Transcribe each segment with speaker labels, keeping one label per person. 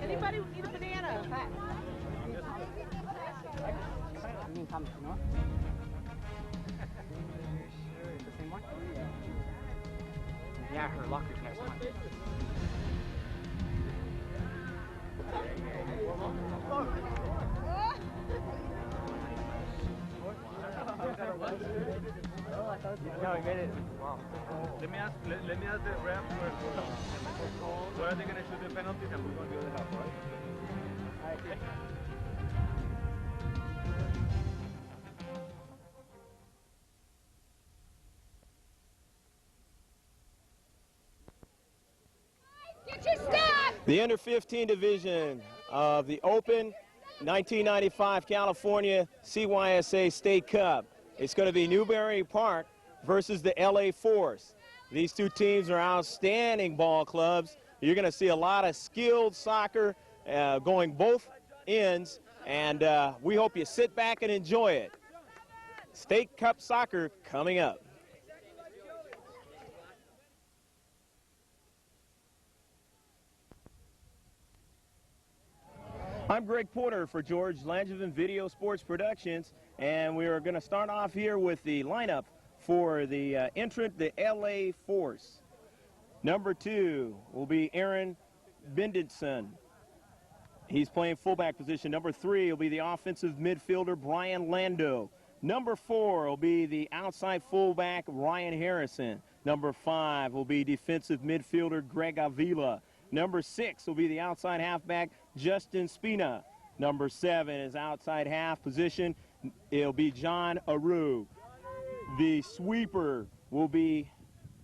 Speaker 1: Anybody need a banana?
Speaker 2: The same one? Yeah, her locker's next one. No, we made it. Wow.
Speaker 3: Let me ask the ref where are they going to shoot the penalties and who's going to be on the half, right?
Speaker 4: The under 15 division of the Open 1995 California CYSA State Cup. It's going to be Newbury Park versus the LA Force. These two teams are outstanding ball clubs. You're going to see a lot of skilled soccer going both ends, and we hope you sit back and enjoy it. State Cup soccer coming up. I'm Greg Porter for George Langevin Video Sports Productions, and we are going to start off here with the lineup for the entrant, the LA Force. Number 2 will be Aaron Benditson. He's playing fullback position. Number 3 will be the offensive midfielder, Brian Lando. Number 4 will be the outside fullback, Ryan Harrison. Number 5 will be defensive midfielder, Greg Avila. Number 6 will be the outside halfback, Justin Spina. Number 7 is outside half position. It'll be John Aru. The sweeper will be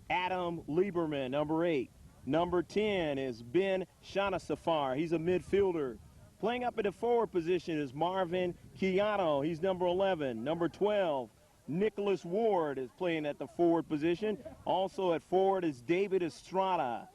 Speaker 4: Adam Lieberman, number 8. Number 10 is Ben Shanasafar. He's a midfielder. Playing up in the forward position is Marvin Chiano. He's number 11. Number 12, Nicholas Ward is playing at the forward position. Also at forward is David Estrada.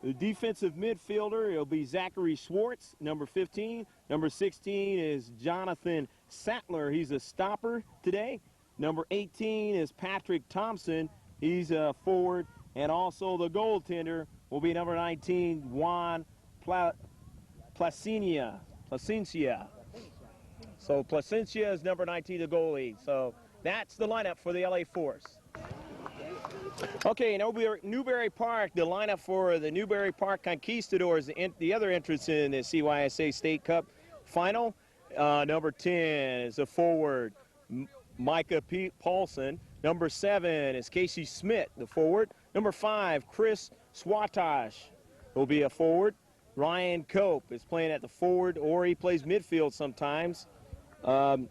Speaker 4: The defensive midfielder, it'll be Zachary Schwartz, number 15. Number 16 is Jonathan Sattler. He's a stopper today. Number 18 is Patrick Thompson. He's a forward. And also the goaltender will be number 19, Juan Placencia. So Placencia is number 19, the goalie. So that's the lineup for the LA Force. Okay, Newbury Park, the lineup for the Newbury Park Conquistadores, the other entrance in the CYSA State Cup final. Number 10 is a forward, Micah Paulson. Number 7 is Casey Smith, the forward. Number 5, Chris Swatosh will be a forward. Ryan Cope is playing at the forward, or he plays midfield sometimes. Todd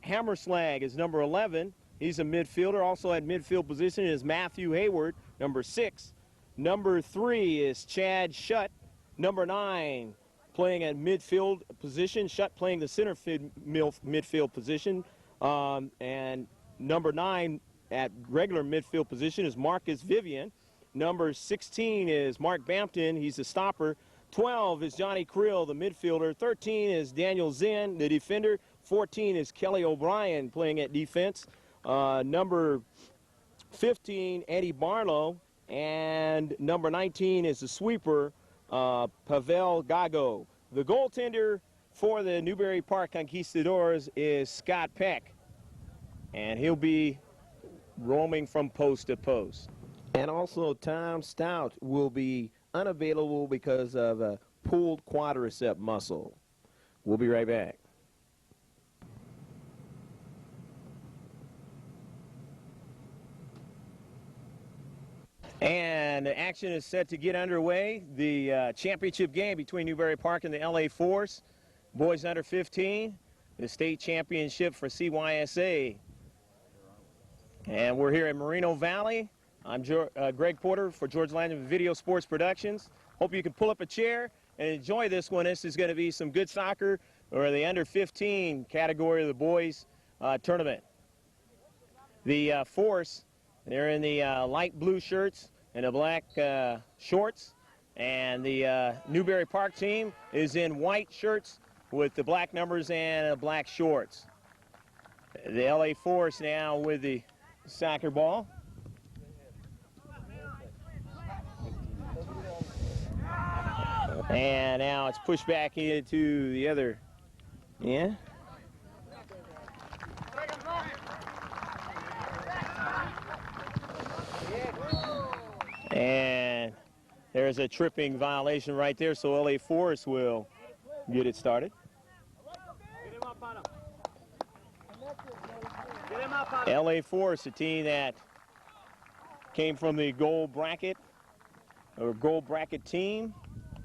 Speaker 4: Hammerslag is number 11. He's a midfielder. Also at midfield position is Matthew Hayward, number 6. Number 3 is Chad Shutt. Number 9 playing at midfield position. Shutt playing the center midfield position. And number 9 at regular midfield position is Marcus Vivian. Number 16 is Mark Bampton. He's a stopper. 12 is Johnny Creel, the midfielder. 13 is Daniel Zinn, the defender. 14 is Kelly O'Brien playing at defense. Number 15, Eddie Barlow, and number 19 is the sweeper, Pavel Gago. The goaltender for the Newbury Park Conquistadores is Scott Peck, and he'll be roaming from post to post. And also Tom Stout will be unavailable because of a pulled quadricep muscle. We'll be right back. And the action is set to get underway. The championship game between Newbury Park and the LA Force. Boys under 15, the state championship for CYSA. And we're here in Moreno Valley. I'm Greg Porter for George Langevin Video Sports Productions. Hope you can pull up a chair and enjoy this one. This is going to be some good soccer, or the under 15 category of the boys tournament. The Force, they're in the light blue shirts and the black shorts. And the Newbury Park team is in white shirts with the black numbers and the black shorts. The LA Force now with the soccer ball. And now it's pushed back into the other end. And there's a tripping violation right there, so LA Forest will get it started. LA Forest, a team that came from the gold bracket, or gold bracket team,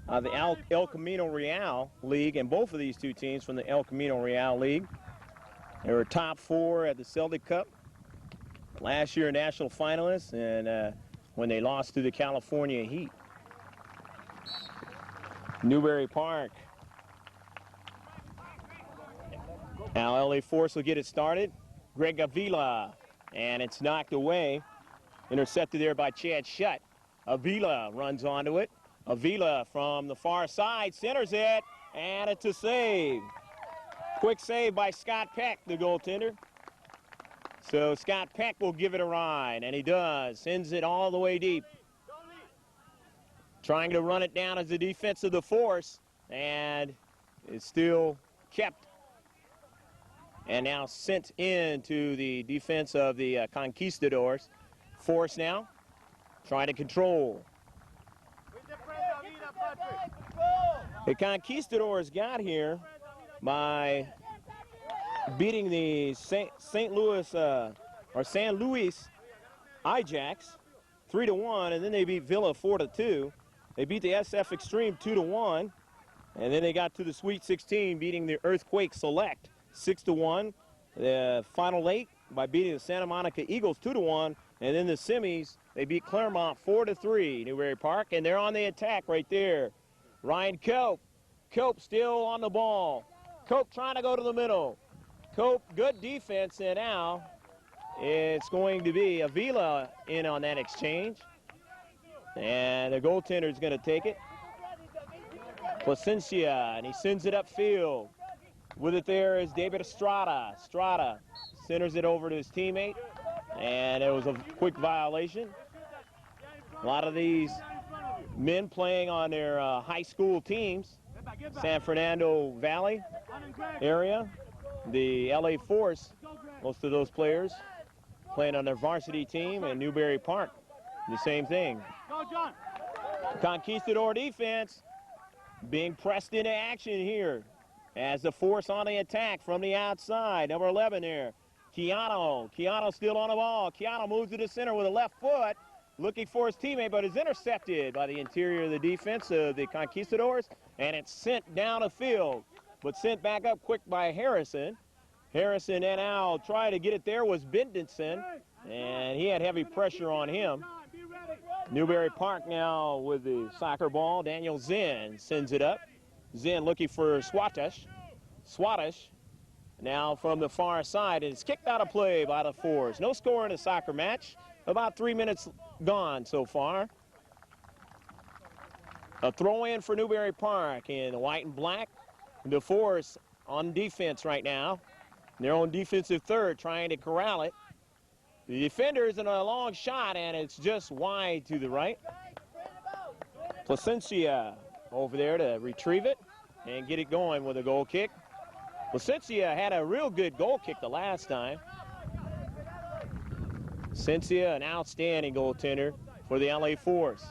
Speaker 4: the El Camino Real League, and both of these two teams from the El Camino Real League. They were top 4 at the Celtic Cup. Last year national finalists, and when they lost to the California Heat. Newbury Park. Now LA Force will get it started. Greg Avila, and it's knocked away. Intercepted there by Chad Shutt. Avila runs onto it. Avila from the far side centers it, and it's a save. Quick save by Scott Peck, the goaltender. So Scott Peck will give it a ride, and he does. Sends it all the way deep. Trying to run it down as the defense of the Force, and it's still kept. And now sent into the defense of the Conquistadores. Force now trying to control. The Conquistadors got here by beating the San Luis Ajax 3-1, and then they beat Villa 4-2. They beat the SF Extreme 2-1, and then they got to the Sweet 16, beating the Earthquake Select 6-1. The final 8 by beating the Santa Monica Eagles 2-1, and then the semis they beat Claremont 4-3. Newbury Park, and they're on the attack right there. Ryan Cope. Cope still on the ball. Cope trying to go to the middle. Cope, good defense, and now it's going to be Avila in on that exchange. And the goaltender is going to take it. Placencia, and he sends it upfield. With it there is David Estrada. Estrada centers it over to his teammate, and it was a quick violation. A lot of these men playing on their high school teams, San Fernando Valley area. The LA Force, most of those players playing on their varsity team, and Newbury Park, the same thing. Conquistador defense being pressed into action here as the Force on the attack from the outside. Number 11 there, Keanu. Keanu still on the ball. Keanu moves to the center with a left foot, looking for his teammate, but is intercepted by the interior of the defense of the Conquistadors, and it's sent down the field, but sent back up quick by Harrison. Harrison and Al tried to get it there was Bendenson, and he had heavy pressure on him. Newbury Park now with the soccer ball. Daniel Zinn sends it up. Zinn looking for Swatish. Swatish now from the far side, and it's kicked out of play by the Force. No score in a soccer match. About 3 minutes gone so far. A throw in for Newbury Park in white and black. The Force on defense right now. Their own defensive third trying to corral it. The defender's in a long shot, and it's just wide to the right. Placencia over there to retrieve it and get it going with a goal kick. Placencia had a real good goal kick the last time. Placencia, an outstanding goaltender for the LA Force.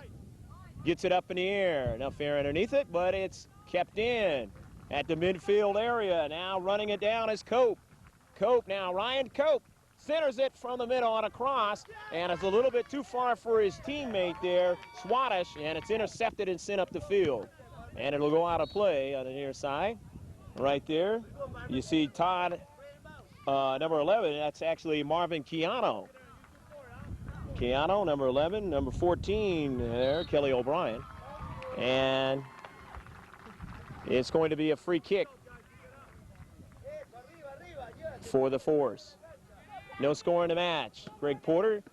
Speaker 4: Gets it up in the air, enough air underneath it, but it's kept in at the midfield area. Now running it down is Cope. Cope now, Ryan Cope centers it from the middle on a cross, and it's a little bit too far for his teammate there, Swatish, and it's intercepted and sent up the field. And it'll go out of play on the near side. Right there, you see Todd, number 11, that's actually Marvin Keanu. Keanu, number 11, number 14 there, Kelly O'Brien. And it's going to be a free kick for the Force. No score in the match. Greg Porter,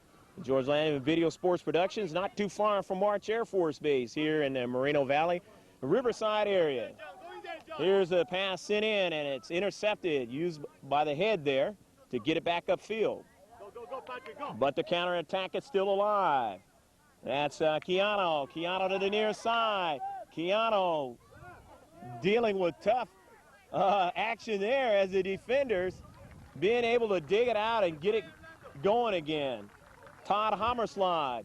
Speaker 4: George Landman Video Sports Productions, not too far from March Air Force Base here in the Moreno Valley, Riverside area. Here's a pass sent in, and it's intercepted, used by the head there to get it back upfield. But the counterattack is still alive. That's Keanu. Keanu to the near side. Keanu dealing with tough action there as the defenders being able to dig it out and get it going again. Todd Hammerslide,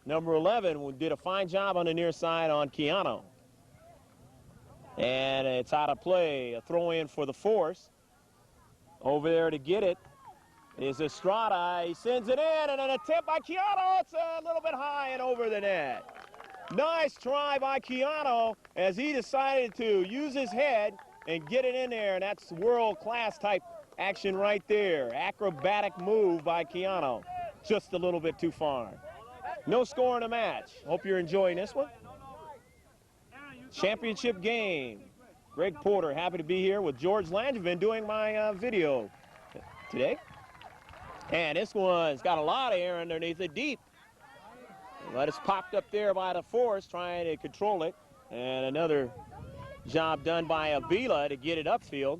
Speaker 4: number 11, did a fine job on the near side on Keanu. And it's out of play. A throw in for the Force. Over there to get it is Estrada. He sends it in, and an attempt by Keanu. It's a little bit high and over the net. Nice try by Keanu as he decided to use his head and get it in there, and that's world-class type action right there. Acrobatic move by Keanu. Just a little bit too far. No score in the match. Hope you're enjoying this one. Championship game. Greg Porter, happy to be here with George Langevin doing my video today. And this one's got a lot of air underneath it, deep. But it's popped up there by the Force, trying to control it. And another job done by Avila to get it upfield.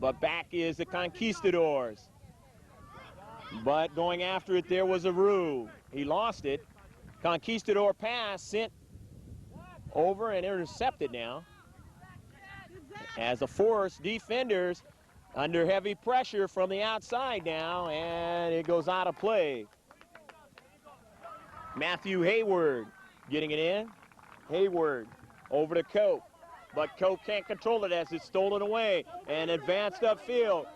Speaker 4: But back is the Conquistadores. But going after it there was Aru. He lost it. Conquistador pass sent over and intercepted now. As the Force defenders under heavy pressure from the outside now, and it goes out of play. Matthew Hayward getting it in. Hayward over to Cope. But Cope can't control it as it's stolen away and advanced upfield.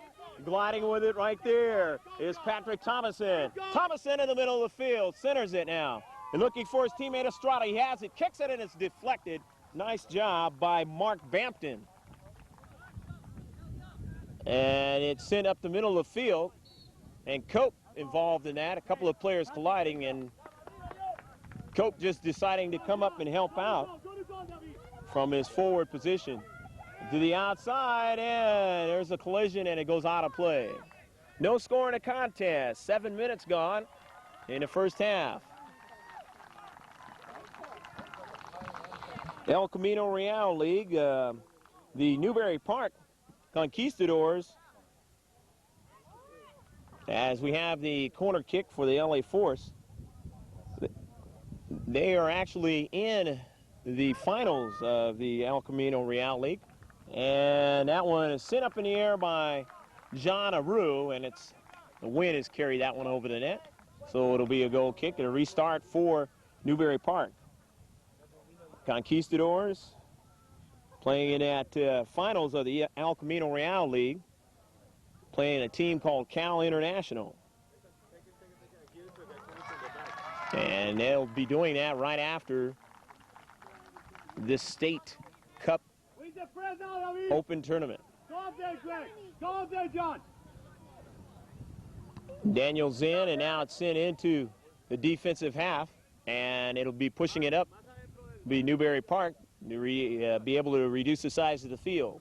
Speaker 4: Gliding with it right there is Patrick Thomason. Thomason in the middle of the field, centers it now. And looking for his teammate Estrada. He has it, kicks it, and it's deflected. Nice job by Mark Bampton. And it's sent up the middle of the field. And Cope involved in that. A couple of players colliding, and Cope just deciding to come up and help out from his forward position. To the outside, and there's a collision, and it goes out of play. No score in the contest. 7 minutes gone in the first half. El Camino Real League, the Newbury Park Conquistadors, as we have the corner kick for the LA Force. They are actually in the finals of the El Camino Real League. And that one is sent up in the air by John Aru, and the wind has carried that one over the net. So it'll be a goal kick and a restart for Newbury Park. Conquistadors playing at finals of the El Camino Real League, playing a team called Cal International. And they'll be doing that right after this state cup open tournament.
Speaker 3: Go up there, Greg. Go up there, John.
Speaker 4: Daniel's in, and now it's sent into the defensive half, and it'll be pushing it up. Be Newbury Park to be able to reduce the size of the field.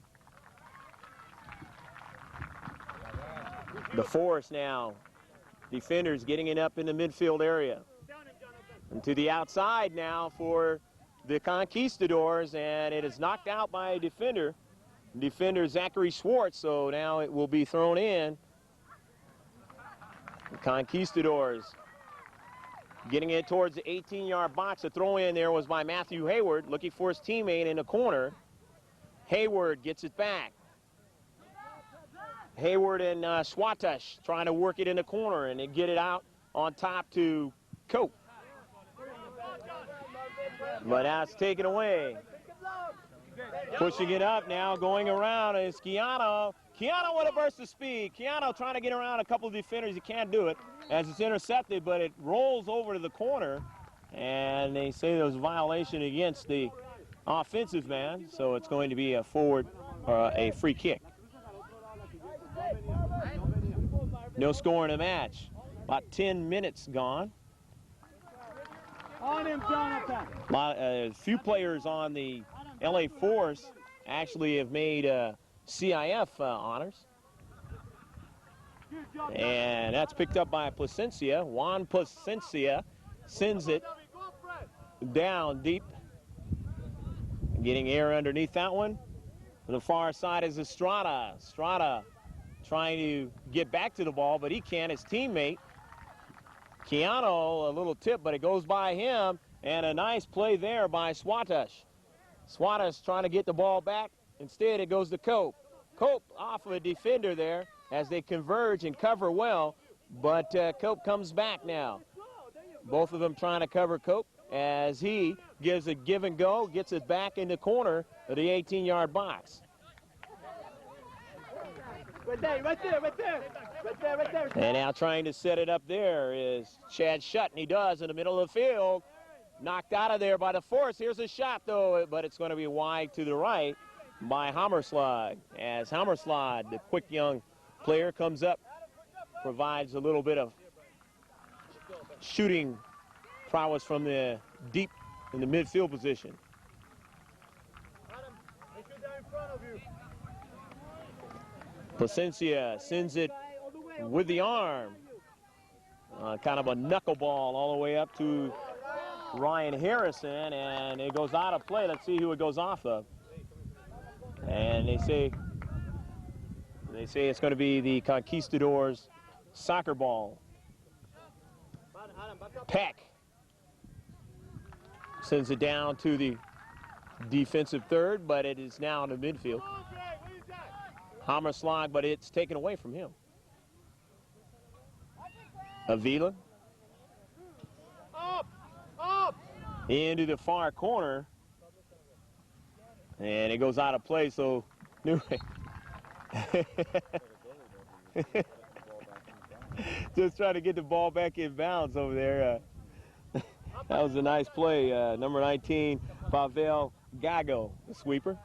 Speaker 4: The Force now, defenders getting it up in the midfield area. And to the outside now for the Conquistadors, and it is knocked out by a defender. Defender Zachary Schwartz, so now it will be thrown in. The Conquistadors getting it towards the 18-yard box. The throw in there was by Matthew Hayward, looking for his teammate in the corner. Hayward gets it back. Hayward and Swatash trying to work it in the corner, and they get it out on top to Cope. But now it's taken away. Pushing it up now, going around is Keanu. Keanu with a burst of speed. Keanu trying to get around a couple of defenders. He can't do it as it's intercepted, but it rolls over to the corner. And they say there was a violation against the offensive man, so it's going to be a forward or a free kick. No score in the match. About 10 minutes gone.
Speaker 3: On him, Jonathan.
Speaker 4: A few players on the LA Force actually have made CIF honors. And that's picked up by Placencia. Juan Placencia sends it down deep. Getting air underneath that one. To the far side is Estrada. Estrada trying to get back to the ball, but he can't. His teammate, Keanu, a little tip, but it goes by him. And a nice play there by Swatash. Suarez trying to get the ball back. Instead, it goes to Cope. Cope off of a defender there as they converge and cover well, but Cope comes back now. Both of them trying to cover Cope as he gives a give and go, gets it back in the corner of the 18-yard box.
Speaker 2: Right there, right there, right there. Right there, right there.
Speaker 4: And now trying to set it up there is Chad Shutt, and he does in the middle of the field. Knocked out of there by the force. Here's a shot, though, but it's going to be wide to the right by Hammerslide. As Hammerslide, the quick young player, comes up, provides a little bit of shooting prowess from the deep in the midfield position. Placencia sends it with the arm. Kind of a knuckleball all the way up to Ryan Harrison, and it goes out of play. Let's see who it goes off of. And they say it's going to be the Conquistadores soccer ball. Peck sends it down to the defensive third, but it is now in the midfield. Hammerslag, but it's taken away from him. Avila. Into the far corner. And it goes out of play, so just trying to get the ball back in bounds over there. That was a nice play. Number 19, Pavel Gago, the sweeper.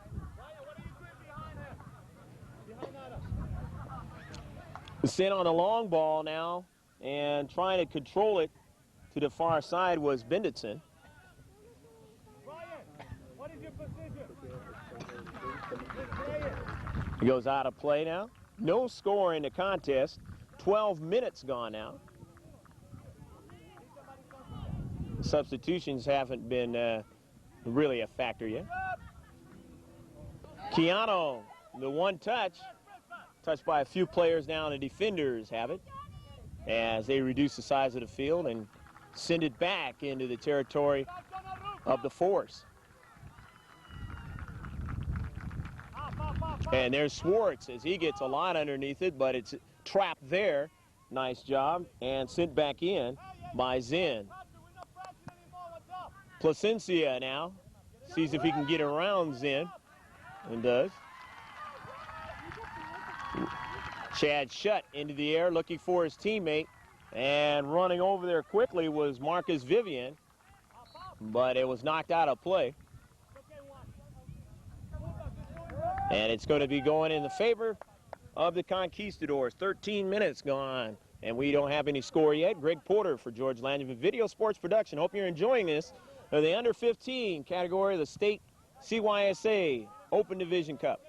Speaker 4: Sent on the long ball now, and trying to control it to the far side was Benditson. He goes out of play now. No score in the contest. 12 minutes gone now. Substitutions haven't been really a factor yet. Keanu, the one touch. Touched by a few players now, and the defenders have it as they reduce the size of the field and send it back into the territory of the force. And there's Swartz as he gets a lot underneath it, but it's trapped there. Nice job, and sent back in by Zen. Placencia now sees if he can get around Zen, and does. Chad Shutt into the air looking for his teammate, and running over there quickly was Marcus Vivian, but it was knocked out of play. And it's going to be going in the favor of the Conquistadors. 13 minutes gone, and we don't have any score yet. Greg Porter for George Langevin Video Sports Production. Hope you're enjoying this. The under 15 category of the state CYSA Open Division Cup.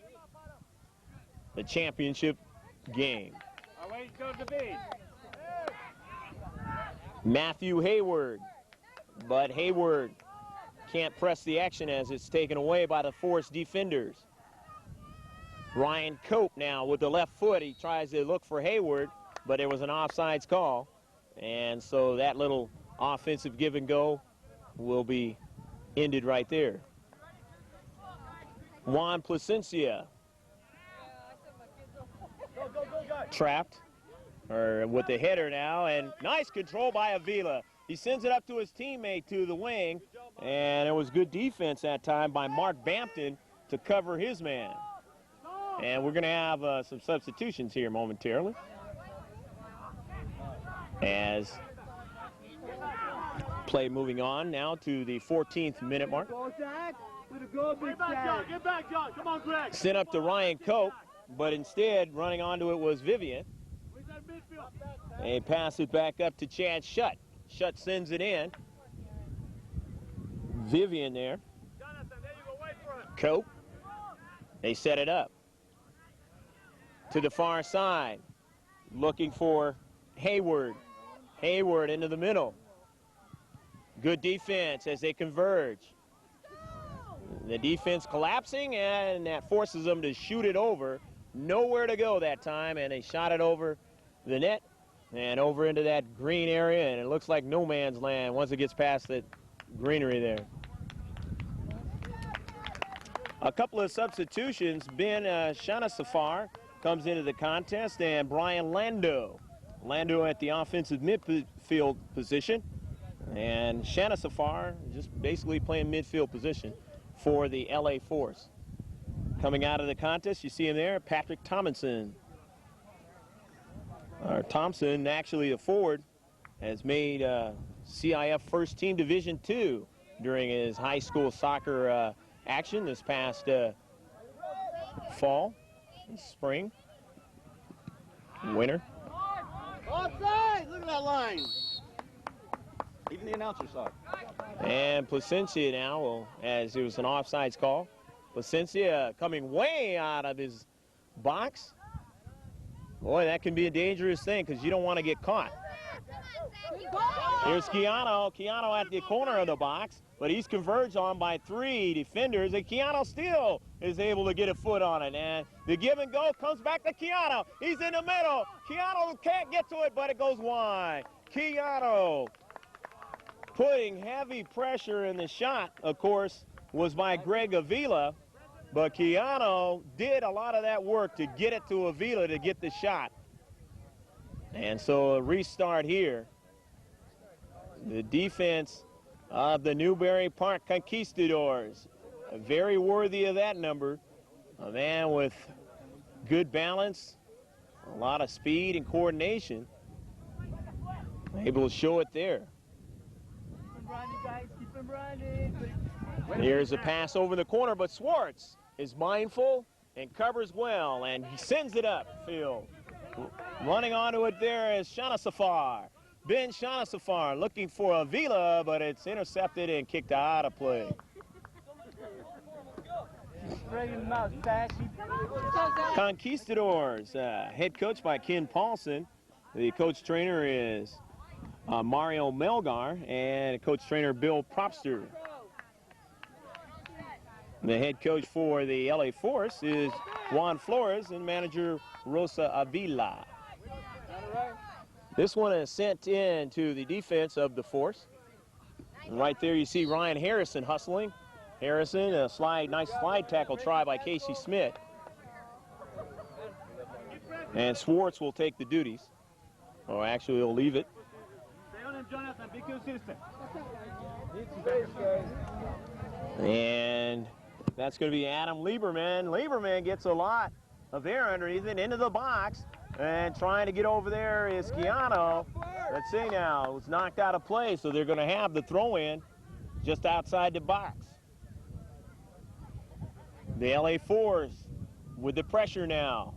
Speaker 4: The championship game. Matthew Hayward, but Hayward can't press the action as it's taken away by the Force defenders. Ryan Cope now with the left foot. He tries to look for Hayward, but it was an offsides call. And so that little offensive give and go will be ended right there. Juan Placencia trapped or with the header now, and nice control by Avila. He sends it up to his teammate to the wing, and it was good defense that time by Mark Bampton to cover his man. And we're going to have some substitutions here momentarily, as play moving on now to the 14th minute mark.
Speaker 3: Get back, John. Come on, Greg.
Speaker 4: Sent up to Ryan Cope, but instead running onto it was Vivian. And pass it back up to Chad Shutt. Shutt sends it in. Vivian there. Cope. They set it up to the far side, looking for Hayward. Hayward into the middle. Good defense as they converge. The defense collapsing, and that forces them to shoot it over. Nowhere to go that time, and they shot it over the net and over into that green area, and it looks like no man's land once it gets past that greenery there. A couple of substitutions. Ben Shanasafar comes into the contest, and Brian Lando. Lando at the offensive midfield position, and Shanasafar just basically playing midfield position for the LA Force. Coming out of the contest, you see him there, Patrick Thompson. Thompson, actually a forward, has made CIF First Team Division II during his high school soccer action this past fall, spring, winter.
Speaker 2: Offside! Look at that line. Even the announcer saw it.
Speaker 4: And Placencia now, well, as it was an offsides call. Placencia coming way out of his box. Boy, that can be a dangerous thing because you don't want to get caught. Here's Keanu. Keanu at the corner of the box, but he's converged on by 3 defenders, and Keanu still is able to get a foot on it. And the give and go comes back to Keanu. He's in the middle. Keanu can't get to it, but it goes wide. Keanu putting heavy pressure in the shot, of course, was by Greg Avila, but Keanu did a lot of that work to get it to Avila to get the shot. And so a restart here. The defense of the Newbury Park Conquistadors, very worthy of that number. A man with good balance, a lot of speed and coordination. Able to show it there. Here's a pass over the corner, but Swartz is mindful and covers well, and he sends it upfield. Running onto it there is Shanasafar. Ben Shanasafar looking for Avila, but it's intercepted and kicked out of play. Conquistadors, head coach by Ken Paulson. The coach trainer is Mario Melgar, and coach trainer Bill Propster. The head coach for the LA Force is Juan Flores and manager Rosa Avila. This one is sent in to the defense of the Force. And right there you see Ryan Harrison hustling. Harrison, a nice slide tackle try by Casey Smith. And Swartz will take the duties. Or actually he'll leave it. And that's going to be Adam Lieberman. Lieberman gets a lot of air underneath it into the box. And trying to get over there is Keanu. Let's see now, it was knocked out of play, so they're going to have the throw in just outside the box. The LA Force with the pressure now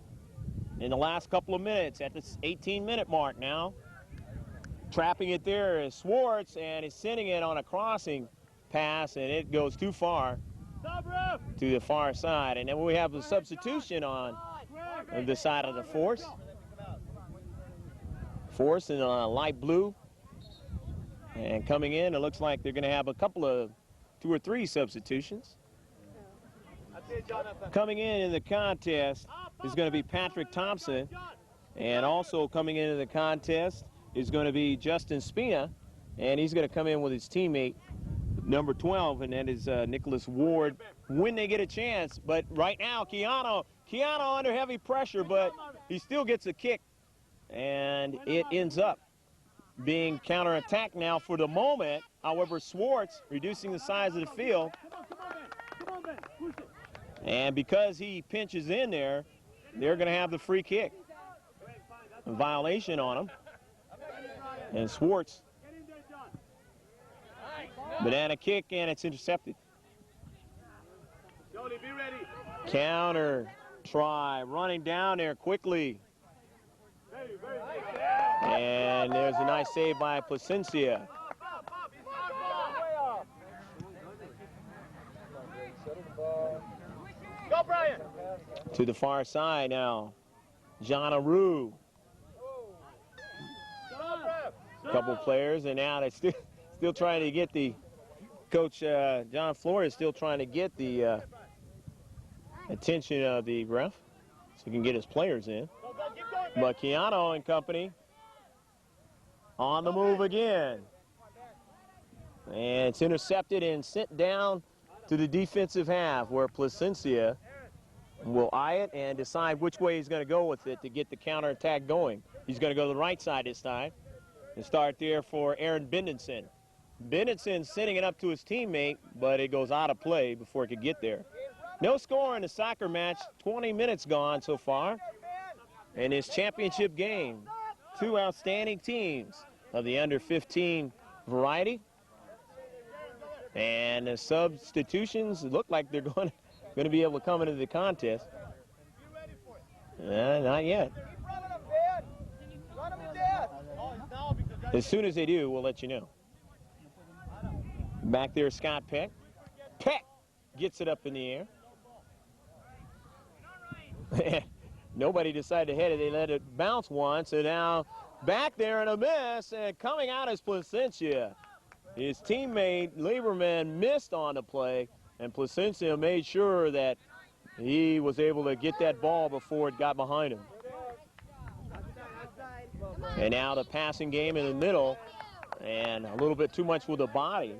Speaker 4: in the last couple of minutes at the 18-minute mark now. Trapping it there is Swartz, and he's sending it on a crossing pass, and it goes too far to the far side. And then we have a substitution on the side of the Force. Force in light blue. And coming in, it looks like they're going to have a couple of 2 or 3 substitutions. Coming in the contest is going to be Patrick Thompson. And also coming into the contest is going to be Justin Spina. And he's going to come in with his teammate, number 12, and that is Nicholas Ward, when they get a chance. But right now, Keanu under heavy pressure, but he still gets a kick. And it ends up being counterattacked now for the moment. However, Swartz reducing the size of the field. And because he pinches in there, they're going to have the free kick. A violation on him. And Swartz, banana kick, and it's intercepted. Counter try, running down there quickly. And there's a nice save by Placencia.
Speaker 2: Go, Brian!
Speaker 4: To the far side now. John Aru. Couple players, and now they're still trying to get the coach, John Flores, still trying to get the attention of the ref so he can get his players in. But Keanu and company on the move again. And it's intercepted and sent down to the defensive half where Placencia will eye it and decide which way he's going to go with it to get the counterattack going. He's going to go to the right side this time and start there for Aaron Bendenson. Bendenson sending it up to his teammate, but it goes out of play before it could get there. No score in the soccer match, 20 minutes gone so far. In this championship game, two outstanding teams of the under-15 variety. And the substitutions look like they're going to be able to come into the contest. Not yet. As soon as they do, we'll let you know. Back there, Scott Peck. Peck gets it up in the air. Nobody decided to head it. They let it bounce once, and now back there and a miss, and coming out is Placencia. His teammate, Lieberman, missed on the play, and Placencia made sure that he was able to get that ball before it got behind him. And now the passing game in the middle, and a little bit too much with the body.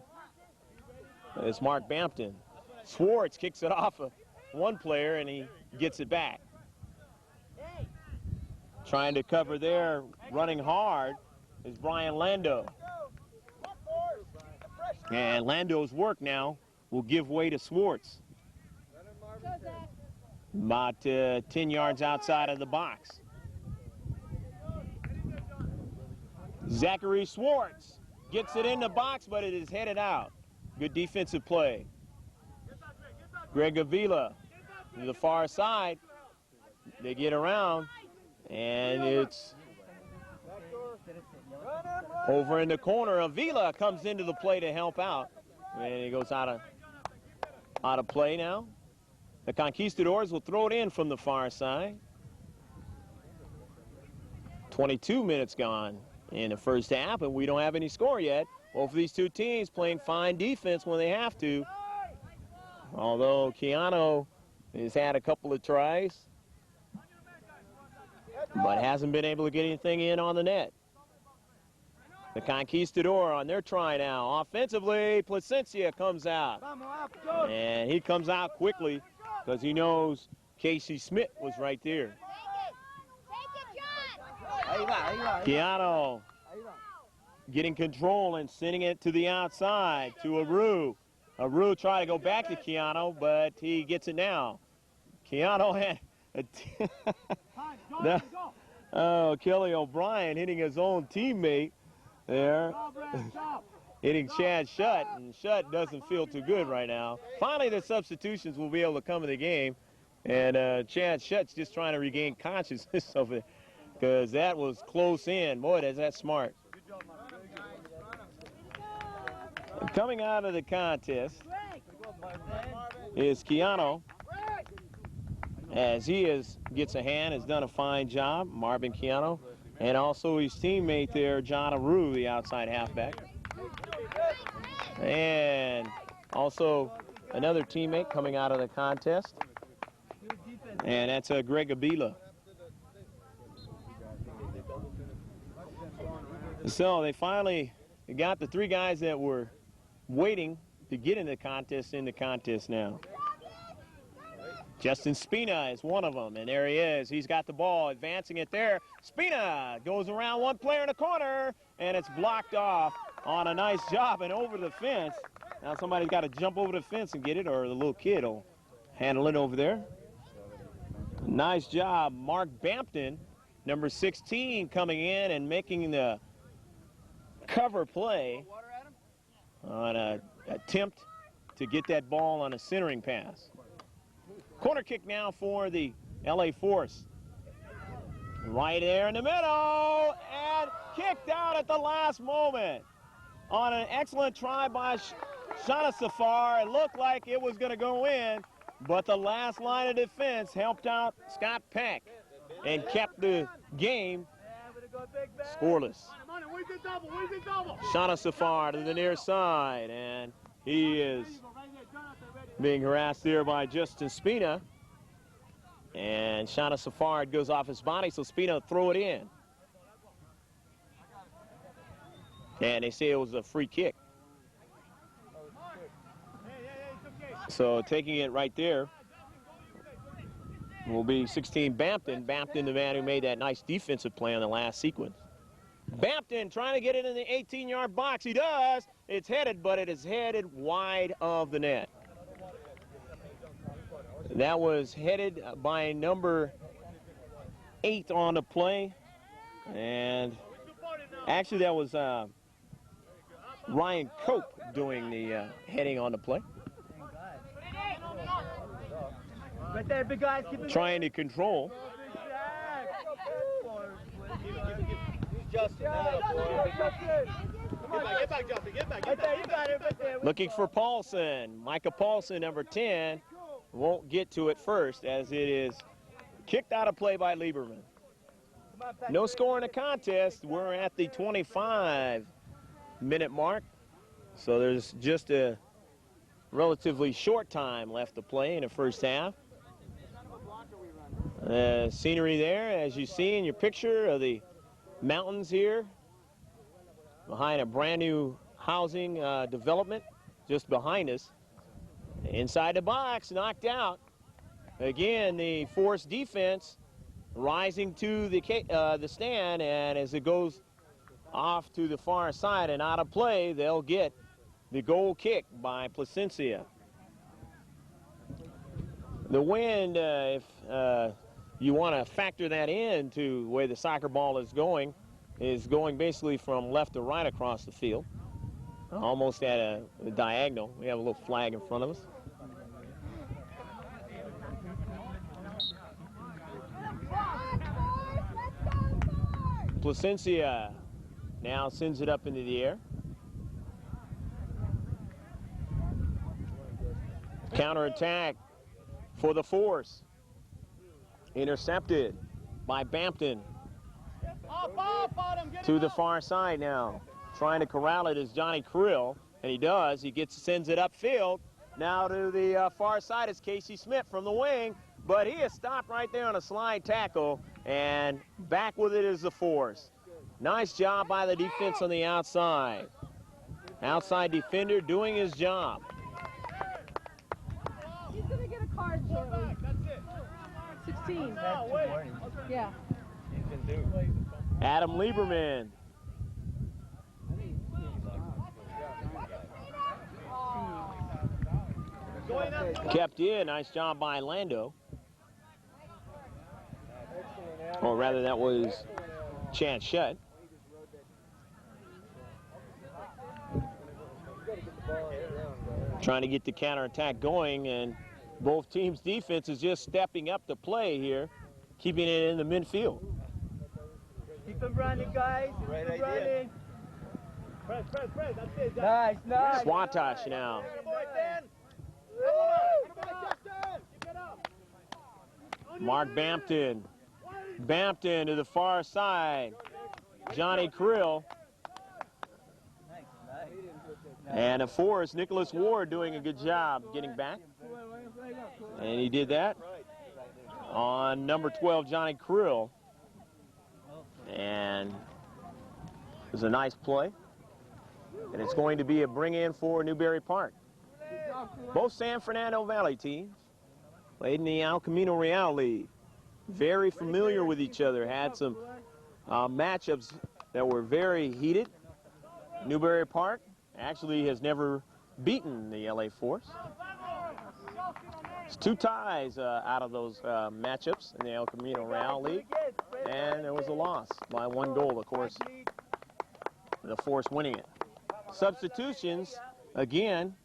Speaker 4: It's Mark Bampton. Swartz kicks it off of one player, and he gets it back. Trying to cover there, running hard, is Brian Lando. And Lando's work now will give way to Swartz. About 10 yards outside of the box. Zachary Swartz gets it in the box, but it is headed out. Good defensive play. Greg Avila to the far side. They get around, and it's over in the corner. Avila comes into the play to help out, and he goes out of play now. The Conquistadors will throw it in from the far side. 22 minutes gone in the first half, and we don't have any score yet. Both of these two teams playing fine defense when they have to. Although Keanu has had a couple of tries, but hasn't been able to get anything in on the net. The Conquistador on their try now. Offensively, Placencia comes out. And he comes out quickly because he knows Casey Smith was right there. Keanu getting control and sending it to the outside to Aru. Aru trying to go back to Keanu, but he gets it now. Keanu had Kelly O'Brien hitting his own teammate there. Hitting Chad Shutt, and Shutt doesn't feel too good right now. Finally, the substitutions will be able to come in the game, and Chad Shutt's just trying to regain consciousness of it because that was close in. Boy, that's smart. Coming out of the contest is Keanu, as he gets a hand, has done a fine job, Marvin Keanu, and also his teammate there, John Aru, the outside halfback. And also another teammate coming out of the contest, and that's Greg Abila. So they finally got the three guys that were waiting to get in the contest now. Justin Spina is one of them, and there he is. He's got the ball, advancing it there. Spina goes around one player in the corner, and it's blocked off on a nice job and over the fence. Now somebody's got to jump over the fence and get it, or the little kid will handle it over there. Nice job, Mark Bampton, number 16, coming in and making the cover play on an attempt to get that ball on a centering pass. Corner kick now for the LA Force. Right there in the middle, and kicked out at the last moment. On an excellent try by Shana Safar, it looked like it was going to go in, but the last line of defense helped out Scott Peck and kept the game scoreless. Shana Safar to the near side, and he is being harassed there by Justin Spina. And Shana Safar goes off his body, so Spina will throw it in. And they say it was a free kick. So taking it right there will be 16 Bampton. Bampton, the man who made that nice defensive play on the last sequence. Bampton trying to get it in the 18-yard box. He does. It's headed, but it is headed wide of the net. That was headed by number 8 on the play. And actually that was Ryan Cope doing the heading on the play.
Speaker 3: Right there, big guys.
Speaker 4: Trying to control.
Speaker 2: Justin, get back, Justin, get back.
Speaker 4: Looking for Paulson. Micah Paulson, number 10, won't get to it first as it is kicked out of play by Lieberman. No score in the contest. We're at the 25-minute mark. So there's just a relatively short time left to play in the first half. Scenery there, as you see in your picture of the mountains here behind a brand new housing development just behind us. Inside the box, knocked out. Again, the Forest defense rising to the stand, and as it goes off to the far side and out of play, they'll get the goal kick by Placencia. The wind, if you want to factor that into the way the soccer ball is going basically from left to right across the field, almost at a diagonal. We have a little flag in front of us. Placencia now sends it up into the air. Counterattack for the Force. Intercepted by Bampton. To the far side now. Trying to corral it is Johnny Krill, and he does. He sends it upfield. Now to the far side is Casey Smith from the wing, but he is stopped right there on a slide tackle, and back with it is the Force. Nice job by the defense on the outside. Outside defender doing his job.
Speaker 1: He's going to get a card shortly. 16. Yeah.
Speaker 4: Adam Lieberman. Kept in. Nice job by Lando. Or rather, that was Chad Shutt. Trying to get the counterattack going, and both teams' defense is just stepping up to play here, keeping it in the midfield.
Speaker 3: Keep them running, guys.
Speaker 2: Right
Speaker 3: Keep them
Speaker 2: idea.
Speaker 3: running. Press, that's it. Nice.
Speaker 4: Swantosh now. Mark Bampton. Bampton to the far side. Johnny Krill. And of course, Nicholas Ward doing a good job getting back. And he did that on number 12, Johnny Krill. And it was a nice play. And it's going to be a bring-in for Newbury Park. Both San Fernando Valley teams played in the El Camino Real League. Very familiar with each other. Had some matchups that were very heated. Newbury Park actually has never beaten the LA Force. It's 2 ties out of those matchups in the El Camino Real League. And there was a loss by 1 goal, of course. The Force winning it. Substitutions, again,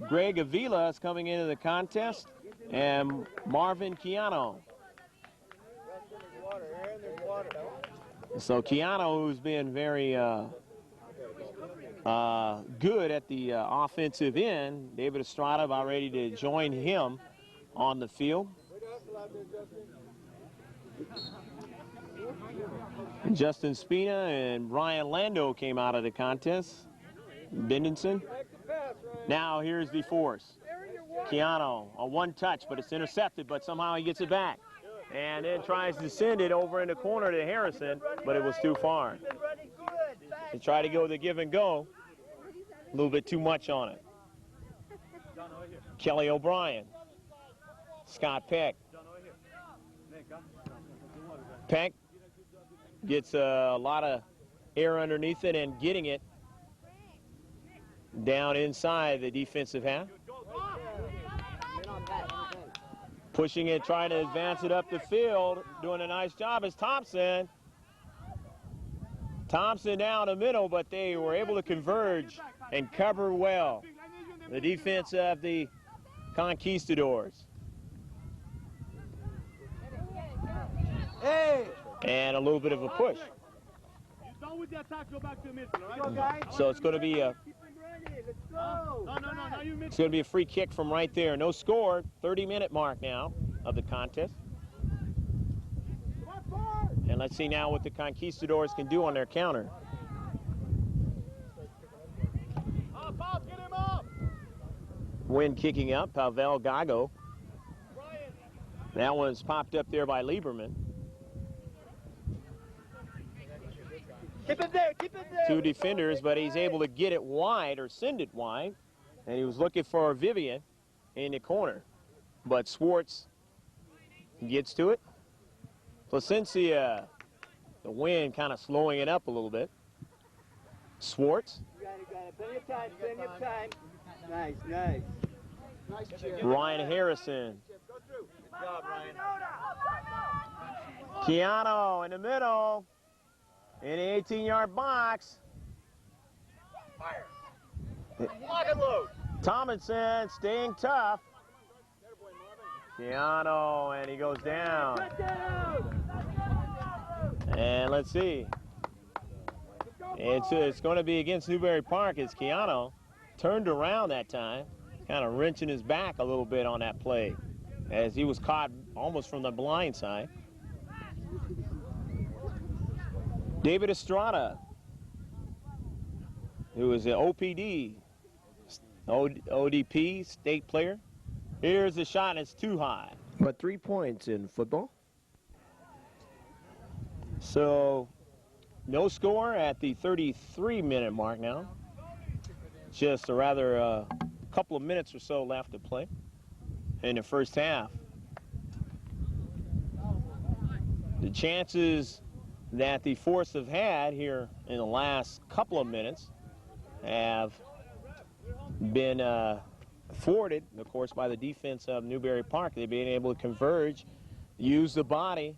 Speaker 4: Greg Avila is coming into the contest, and Marvin Chiano. So Chiano, who's been very good at the offensive end, David Estrada about ready to join him on the field. And Justin Spina and Brian Lando came out of the contest. Bendenson. Now here's the Force. Chiano, a 1-touch, but it's intercepted, but somehow he gets it back. And then tries to send it over in the corner to Harrison, but it was too far. He tried to go the give and go. A little bit too much on it. Kelly O'Brien. Scott Peck. Peck gets a lot of air underneath it and getting it down inside the defensive half. Pushing it, trying to advance it up the field. Doing a nice job is Thompson. Thompson down the middle, but they were able to converge and cover well. The defense of the Conquistadores.
Speaker 2: Hey!
Speaker 4: And a little bit of a push.
Speaker 3: Done with the attack, go back to the middle, all right?
Speaker 4: So it's going to be a
Speaker 3: No, now you
Speaker 4: it's going to be a free kick from right there. No score. 30-minute mark now of the contest. And let's see now what the Conquistadores can do on their counter.
Speaker 3: Get him up!
Speaker 4: Win kicking up, Pavel Gago. That one's popped up there by Lieberman.
Speaker 2: Keep it there, keep it there!
Speaker 4: Two defenders, but he's able to get it wide or send it wide. And he was looking for Vivian in the corner. But Swartz gets to it. Placencia, the wind kind of slowing it up a little bit. Swartz.
Speaker 2: Got it. Plenty of time, plenty of time. Nice, nice. Nice,
Speaker 4: Ryan Harrison.
Speaker 2: Good job, Ryan.
Speaker 4: Keanu in the middle. In the 18-yard box.
Speaker 2: Fire. Lock and load.
Speaker 4: Tomlinson staying tough. Keanu, and he goes down. And let's see. It's going to be against Newbury Park as Keanu turned around that time, kind of wrenching his back a little bit on that play as he was caught almost from the blind side. David Estrada, who is an OPD, ODP state player. Here's the shot, and it's too high. But 3 points in football. So, no score at the 33-minute mark now. Just a rather couple of minutes or so left to play in the first half. The chances that the Force have had here in the last couple of minutes have been thwarted, of course, by the defense of Newbury Park. They've been able to converge, use the body.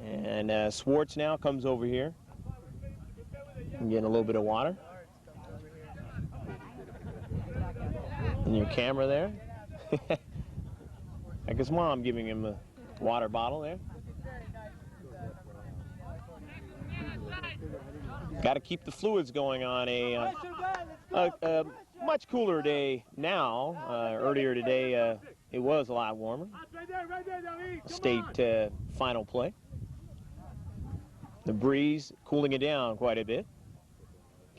Speaker 4: And Swartz now comes over here. I'm getting a little bit of water. And your camera there. I guess Mom giving him a water bottle there. Got to keep the fluids going on a much cooler day now. Earlier today, it was a lot warmer. State final play. The breeze cooling it down quite a bit.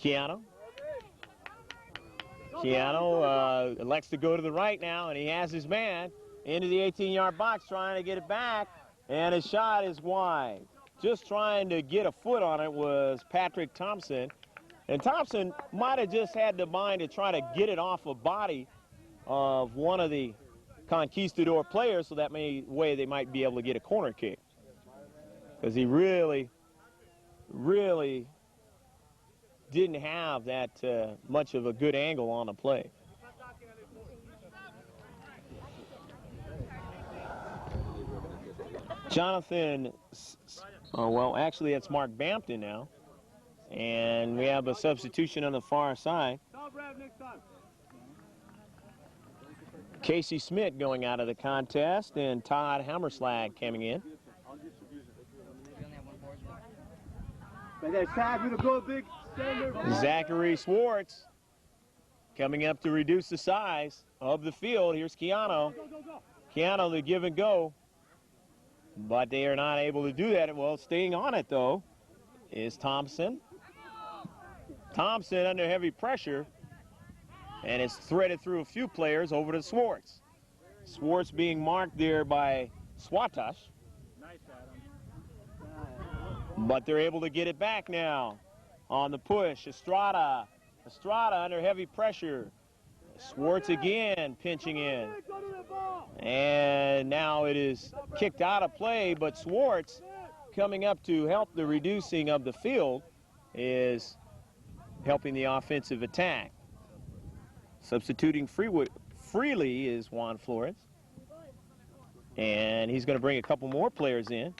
Speaker 4: Keanu elects to go to the right now, and he has his man into the 18-yard box trying to get it back, and his shot is wide. Just trying to get a foot on it was Patrick Thompson, and Thompson might have just had the mind to try to get it off a body of one of the Conquistador players, so that way they might be able to get a corner kick, because he really didn't have that much of a good angle on the play. Jonathan, well, actually it's Mark Bampton now, and we have a substitution on the far side. Casey Smith going out of the contest, and Todd Hammerslag coming in. Zachary Swartz coming up to reduce the size of the field. Here's Keanu. Keanu, the give and go. But they are not able to do that. Well, staying on it, though, is Thompson. Thompson under heavy pressure. And it's threaded through a few players over to Swartz. Swartz being marked there by Swatash. But they're able to get it back now on the push. Estrada under heavy pressure. Swartz again pinching in. And now it is kicked out of play, but Swartz, coming up to help the reducing of the field, is helping the offensive attack. Substituting freely is Juan Flores. And he's going to bring a couple more players in.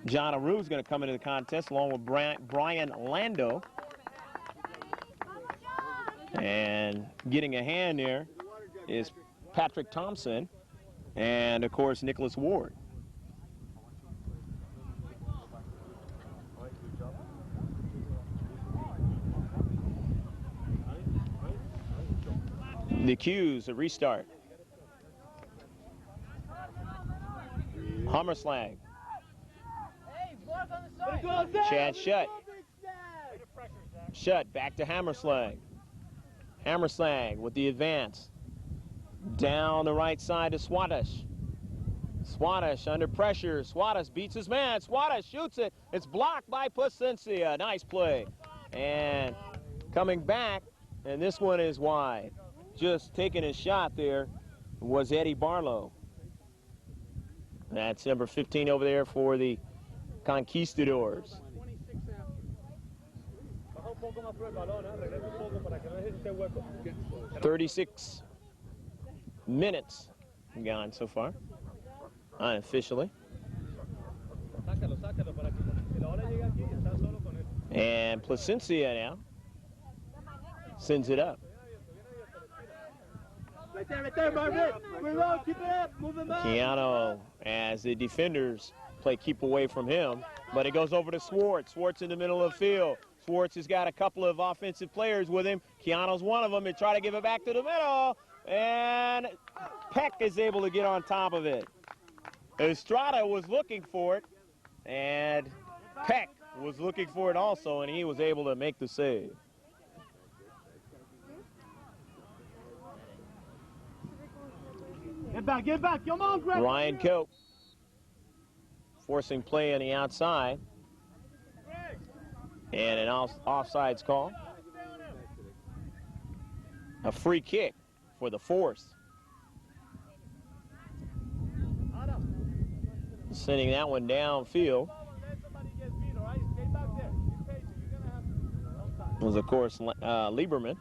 Speaker 4: John Aru is going to come into the contest along with Brian Lando. And getting a hand there is Patrick Thompson and, of course, Nicholas Ward. The cues, a restart. Hammerslag. Chad Shutt. Shutt back to Hammerslag. Hammerslag with the advance. Down the right side to Swadish. Swadish under pressure. Swadish beats his man. Swadish shoots it. It's blocked by Placencia. Nice play. And coming back, and this one is wide. Just taking a shot there was Eddie Barlow. That's number 15 over there for the Conquistadors. 36 minutes gone so far, unofficially. And Placencia now sends it up. Keanu, as the defenders play keep away from him, but it goes over to Swartz. Swartz in the middle of the field. Swartz has got a couple of offensive players with him. Keanu's one of them. They try to give it back to the middle, and Peck is able to get on top of it. Estrada was looking for it, and Peck was looking for it also, and he was able to make the save.
Speaker 1: Get back, come on, Greg.
Speaker 4: Ryan Cope forcing play on the outside. And an offsides call. A free kick for the Force. Sending that one downfield. Was, of course, Lieberman.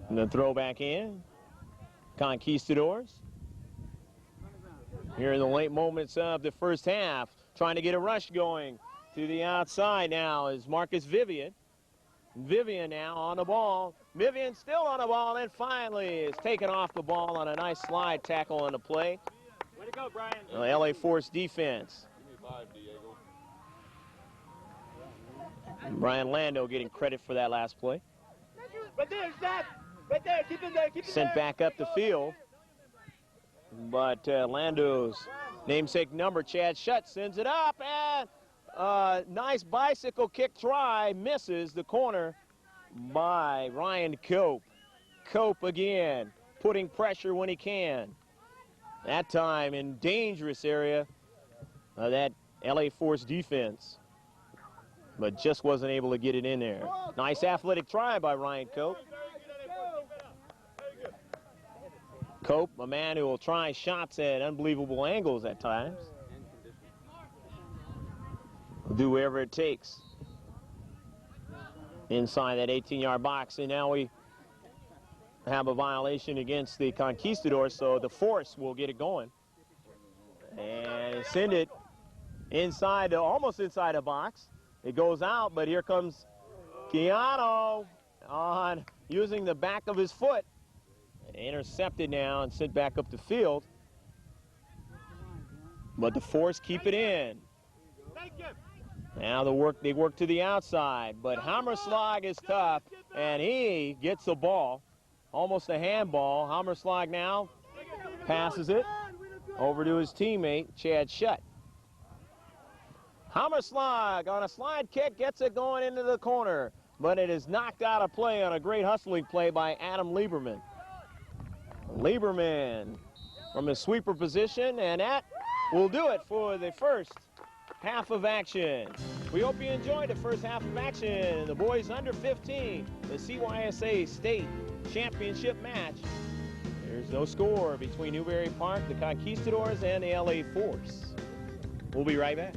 Speaker 4: And then throw back in. Conquistadors. Here in the late moments of the first half, trying to get a rush going. To the outside now is Marcus Vivian. Vivian now on the ball. Vivian still on the ball, and finally is taken off the ball on a nice slide tackle on the play.
Speaker 3: Way to go, Brian.
Speaker 4: The LA Force defense.
Speaker 2: Give me 5, Diego.
Speaker 4: Brian Lando getting credit for that last play.
Speaker 1: Right there, stop. Right there, keep it there, keep it
Speaker 4: Sent
Speaker 1: there.
Speaker 4: back up the field. But Lando's namesake number, Chad Shutt, sends it up, and nice bicycle kick try, misses the corner by Ryan Cope. Cope again, putting pressure when he can. That time in dangerous area of that LA Force defense, but just wasn't able to get it in there. Nice athletic try by Ryan Cope. Cope, a man who will try shots at unbelievable angles at times. Will do whatever it takes inside that 18-yard box. And now we have a violation against the Conquistadors, so the Force will get it going. And send it inside, almost inside the box. It goes out, but here comes Keanu on using the back of his foot. Intercepted now and sent back up the field. But the Force keep it in. Now they work to the outside, but Hammerslag is tough, and he gets the ball. Almost a handball. Hammerslag now passes it over to his teammate, Chad Shutt. Hammerslag on a slide kick gets it going into the corner, but it is knocked out of play on a great hustling play by Adam Lieberman. Lieberman from his sweeper position, and that will do it for the first half of action. We hope you enjoyed the first half of action. The boys under 15, the CYSA State Championship match. There's no score between Newbury Park, the Conquistadores, and the LA Force. We'll be right back.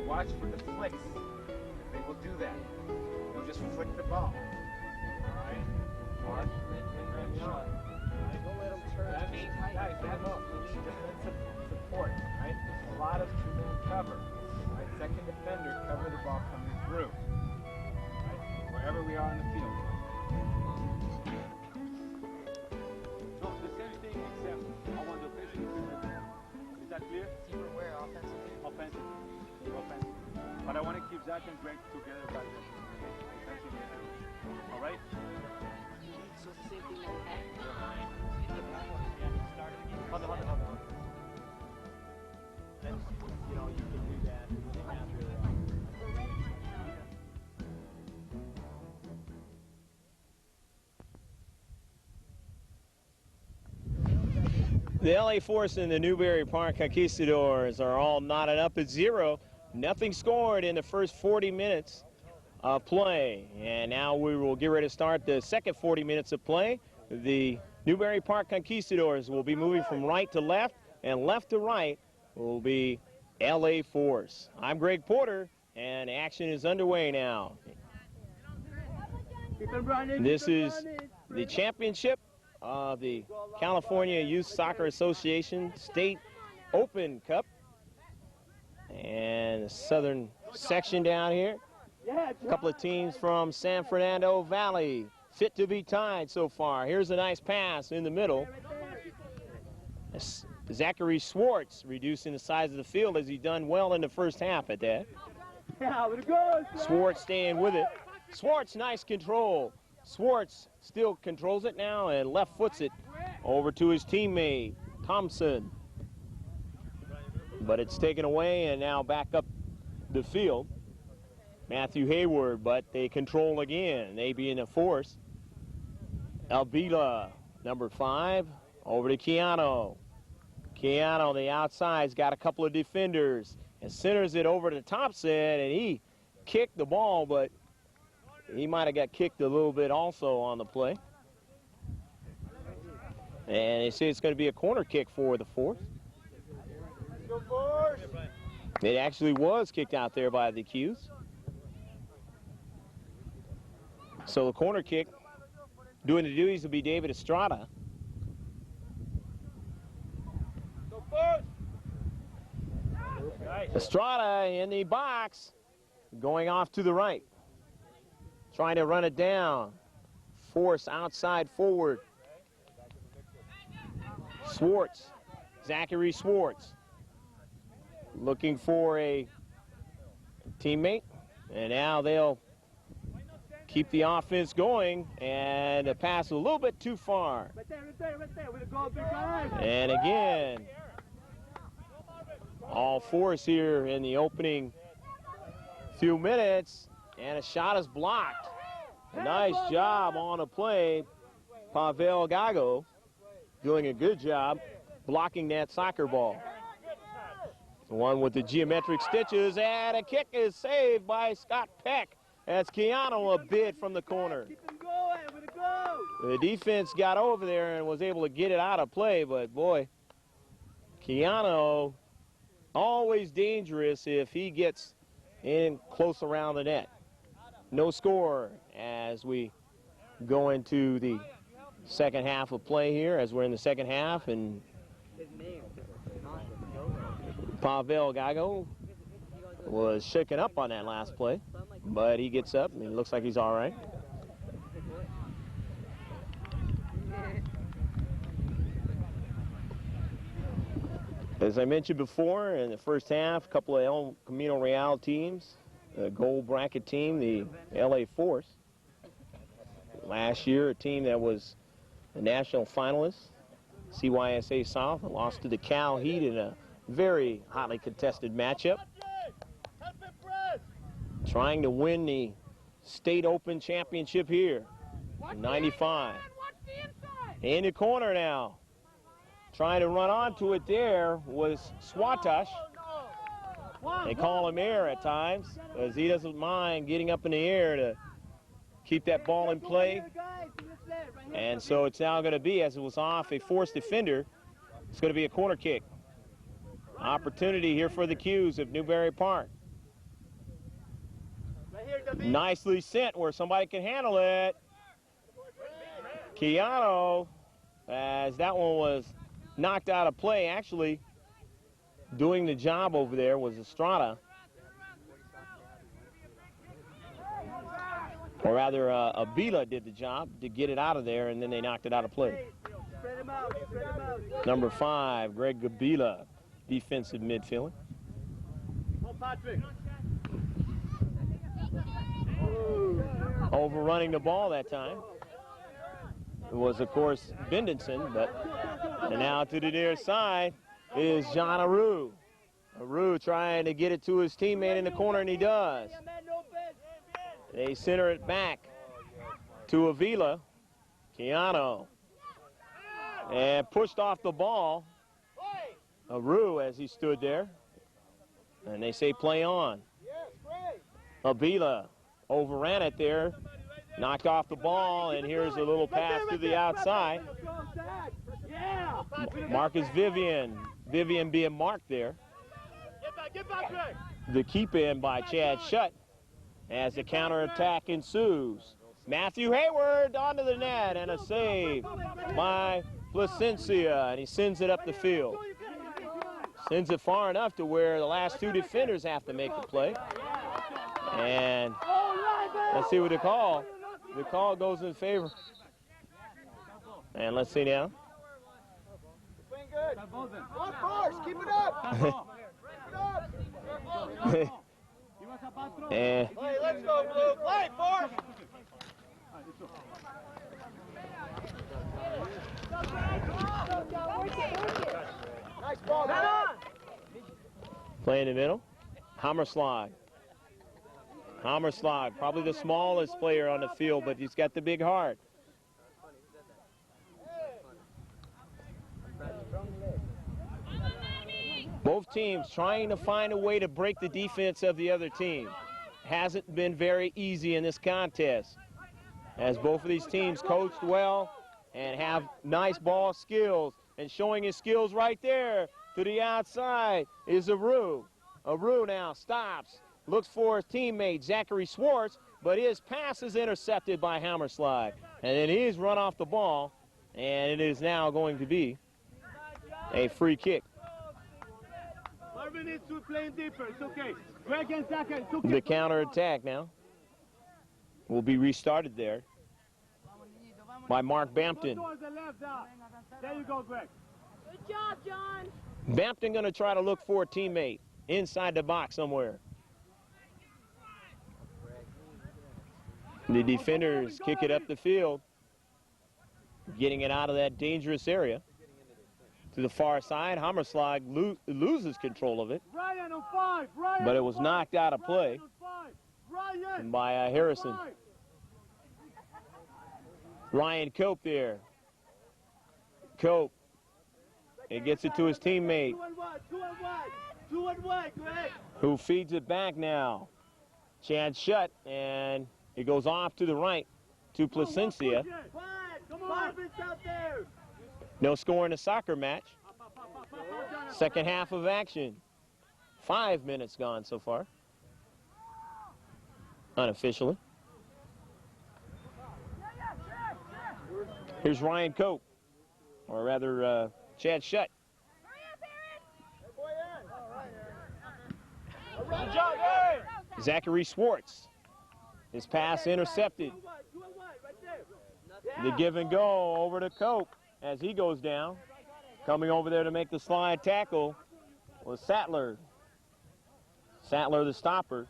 Speaker 5: Watch for the flicks. They will do that. They'll just flick the ball. Alright? Watch and shot. Right? Don't let them turn. That means, guys, back up. We need defensive support. Right? A lot of two-man cover. Right? Second defender, cover the ball coming through. Right? Wherever we are in the field.
Speaker 3: So the same thing except I want the official to do it. Is that clear?
Speaker 6: Deeper where? Offensive?
Speaker 3: Offensive. Offensive. But I want to keep Zach and Greg together back there. Defensive and all right?
Speaker 6: So it's the same thing that we had?
Speaker 4: Hold on. Then, you know, you can do that after. The LA Force and the Newbury Park Conquistadores are all knotted up at 0. Nothing scored in the first 40 minutes of play. And now we will get ready to start the second 40 minutes of play. The Newbury Park Conquistadores will be moving from right to left, and left to right will be LA Force. I'm Greg Porter, and action is underway now. This is the championship of the California Youth Soccer Association State Open Cup. And the southern section down here. A couple of teams from San Fernando Valley fit to be tied so far. Here's a nice pass in the middle. Zachary Swartz reducing the size of the field as he done well in the first half at that. Swartz staying with it. Swartz, nice control. Swartz still controls it now and left foots it over to his teammate, Thompson. But it's taken away and now back up the field. Matthew Hayward, but they control again. They being a Force. Alvila, number 5, over to Keanu. Keanu, the outside's got a couple of defenders and centers it over to Thompson, and he kicked the ball, but he might have got kicked a little bit also on the play. And they say it's going to be a corner kick for the Force. It actually was kicked out there by the Qs. So the corner kick, doing the duties will be David Estrada. Estrada in the box, going off to the right. Trying to run it down. Force outside forward. Swartz, Zachary Swartz. Looking for a teammate, and now they'll keep the offense going, and a pass a little bit too far. And again, all Force here in the opening few minutes, and a shot is blocked. A nice job on a play. Pavel Gago doing a good job blocking that soccer ball. The one with the geometric stitches, and a kick is saved by Scott Peck. That's Keanu a bit from the corner. The defense got over there and was able to get it out of play, but boy, Keanu always dangerous if he gets in close around the net. No score as we go into the second half of play here, as we're in the second half, and Pavel Gago was shaken up on that last play. but he gets up and he looks like he's all right. As I mentioned before, in the first half, a couple of El Camino Real teams, the gold bracket team, the LA Force. Last year, a team that was a national finalist, CYSA South, lost to the Cal Heat in a very hotly contested matchup. Trying to win the State Open Championship here in 95. In the corner now. Trying to run onto it there was Swatash. They call him air at times, as he doesn't mind getting up in the air to keep that ball in play. And so it's now going to be, as it was off a forced defender, it's going to be a corner kick. Opportunity here for the Qs of Newbury Park. Nicely sent where somebody can handle it. Keanu, as that one was knocked out of play. Actually, doing the job over there was Estrada. Or rather, Avila did the job to get it out of there, and then they knocked it out of play. Number 5, Greg Gabila, defensive midfielder. Overrunning the ball that time. It was, of course, Bendenson, and now to the near side is John Aru. Aru trying to get it to his teammate in the corner, and he does. They center it back to Avila. Keanu. And pushed off the ball. Aru as he stood there. And they say play on. Avila overran it there. Knocked off the ball, and here's a little pass to the outside. Marcus Vivian. Vivian being marked there. The keep in by Chad Shutt as the counterattack ensues. Matthew Hayward onto the net, and a save by Placencia, and he sends it up the field. Sends it far enough to where the last 2 defenders have to make the play. And let's see what they call. The call goes in favor. And let's see now.
Speaker 2: One force, keep it up.
Speaker 4: And
Speaker 2: Hey, let's go, Blue. Play, force. Nice ball,
Speaker 4: play in the middle. Hammerslag. Hammerslag, probably the smallest player on the field, but he's got the big heart. Both teams trying to find a way to break the defense of the other team. Hasn't been very easy in this contest, as both of these teams coached well and have nice ball skills. And showing his skills right there to the outside is Aru. Aru now stops, looks for his teammate Zachary Swartz, but his pass is intercepted by Hammerslag. And then he's run off the ball, and it is now going to be a free kick. The counterattack now will be restarted there by Mark Bampton.
Speaker 1: There you go, Greg. Good job, John.
Speaker 4: Bampton going to try to look for a teammate inside the box somewhere. The defenders kick it up the field, getting it out of that dangerous area. To the far side, Hammerslag loses control of it, but it was knocked out of play by Harrison. Ryan Cope there. Cope. It gets it to his teammate, who feeds it back now. Chad Shutt, and it goes off to the right to Placencia. No score in a soccer match. Second half of action. 5 minutes gone so far. Unofficially. Here's Ryan Cope, or rather Chad Shutt. Zachary Swartz His pass intercepted. The give and go over to Cope as he goes down. Coming over there to make the slide tackle was Sattler. Sattler the stopper.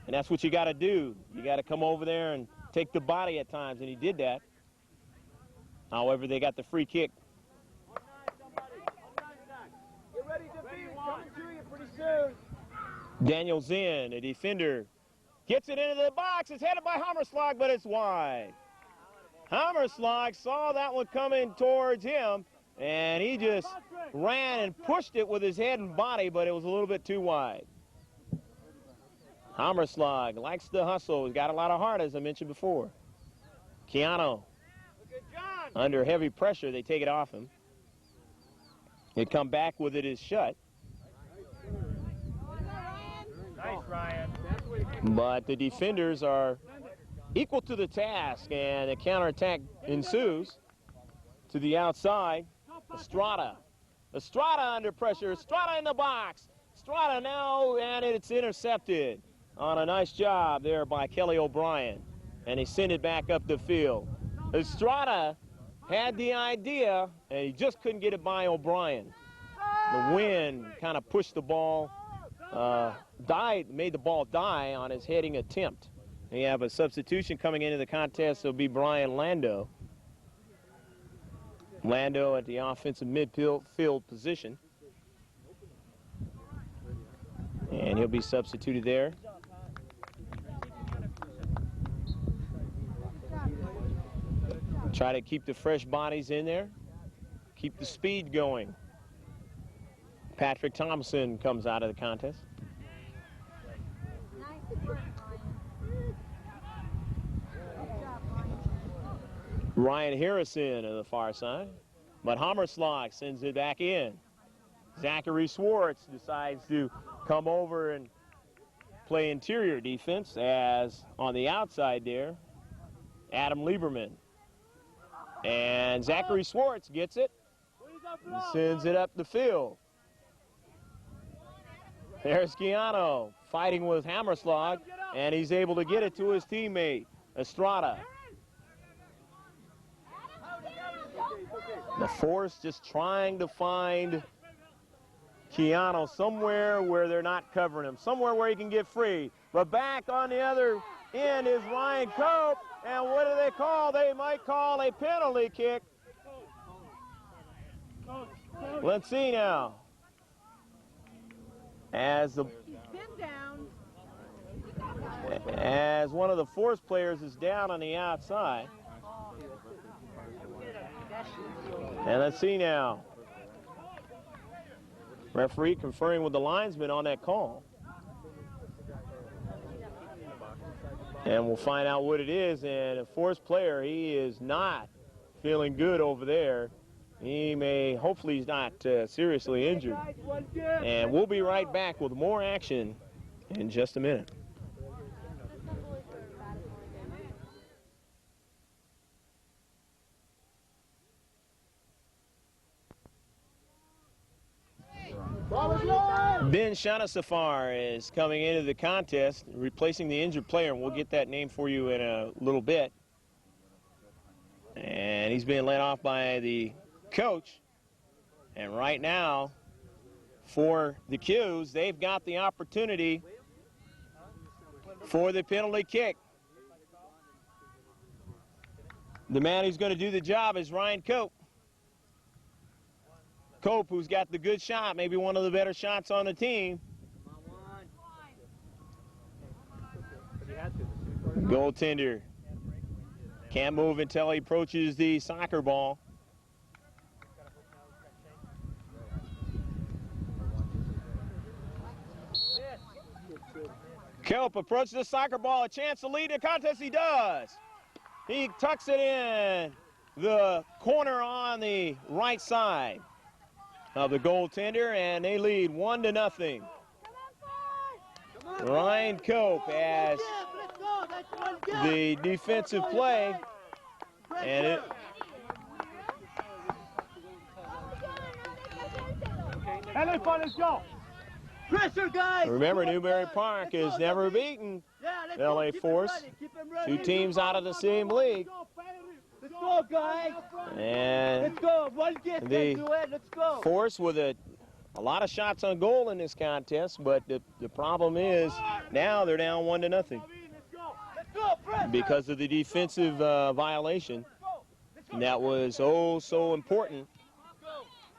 Speaker 4: And that's what you got to do. You got to come over there and take the body at times, and he did that. However, they got the free kick.
Speaker 2: Get ready, defeat. Coming to you pretty soon.
Speaker 4: Daniel Zinn, a defender, gets it into the box. It's headed by Hammerslag, but it's wide. Hammerslag saw that one coming towards him, and he just ran and pushed it with his head and body, but it was a little bit too wide. Hammerslag likes to hustle. He's got a lot of heart, as I mentioned before. Keanu, under heavy pressure, they take it off him. They come back with it is shut.
Speaker 3: Nice, Ryan.
Speaker 4: But the defenders are equal to the task, and a counterattack ensues to the outside. Estrada under pressure. Estrada in the box. Estrada now, and it's intercepted on a nice job there by Kelly O'Brien. And they send it back up the field. Estrada had the idea, and he just couldn't get it by O'Brien. The wind kind of pushed the ball, made the ball die on his heading attempt. They have a substitution coming into the contest. It'll be Brian Lando. Lando at the offensive midfield position. And he'll be substituted there. Try to keep the fresh bodies in there. Keep the speed going. Patrick Thompson comes out of the contest. Ryan Harrison on the far side. But Hammerslag sends it back in. Zachary Swartz decides to come over and play interior defense, as on the outside there, Adam Lieberman. And Zachary Swartz gets it and sends it up the field. There's Keanu fighting with Hammerslag, and he's able to get it to his teammate, Estrada. The force just trying to find Keanu somewhere where they're not covering him, somewhere where he can get free. But back on the other end is Ryan Cope, and what do they call? They might call a penalty kick. Let's see now. As one of the force players is down on the outside. And let's see now. Referee conferring with the linesman on that call. And we'll find out what it is. And a force player, he is not feeling good over there. Hopefully he's not seriously injured. And we'll be right back with more action in just a minute. Ben Shanasafar is coming into the contest, replacing the injured player, and we'll get that name for you in a little bit. And he's being led off by the coach. And right now, for the Qs, they've got the opportunity for the penalty kick. The man who's going to do the job is Ryan Cope. Cope, who's got the good shot, maybe one of the better shots on the team. Goaltender can't move until he approaches the soccer ball. Cope approaches the soccer ball, a chance to lead the contest. He does. He tucks it in the corner on the right side of the goaltender, and they lead 1-0. Ryan Cope as the defensive play, and it.
Speaker 3: Let's go.
Speaker 2: Pressure, guys.
Speaker 4: Remember, Newbury Park is never beaten LA Force. Two teams out of the same league.
Speaker 2: Let's go, guys.
Speaker 4: And
Speaker 2: Let's go. One get
Speaker 4: the
Speaker 2: to it. Let's go.
Speaker 4: Force with a lot of shots on goal in this contest, but the problem is now they're down 1-0
Speaker 2: Let's go, Fred.
Speaker 4: because of the defensive violation that was oh so important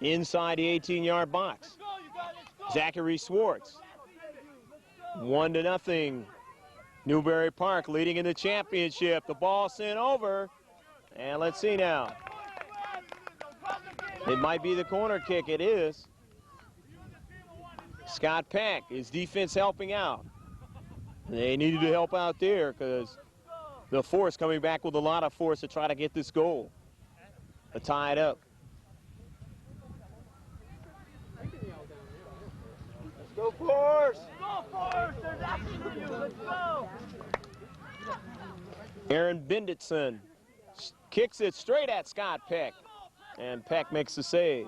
Speaker 4: inside the 18-yard box. Zachary Swartz. 1-0. Newbury Park leading in the championship. The ball sent over. And let's see now. It might be the corner kick. It is. Scott Peck, his defense helping out. They needed to help out there because the Force coming back with a lot of force to try to get this goal. To tie it up.
Speaker 2: Let's go, Force. Go, Force. They're after you. Let's go.
Speaker 4: Aaron Benditson kicks it straight at Scott Peck. And Peck makes the save.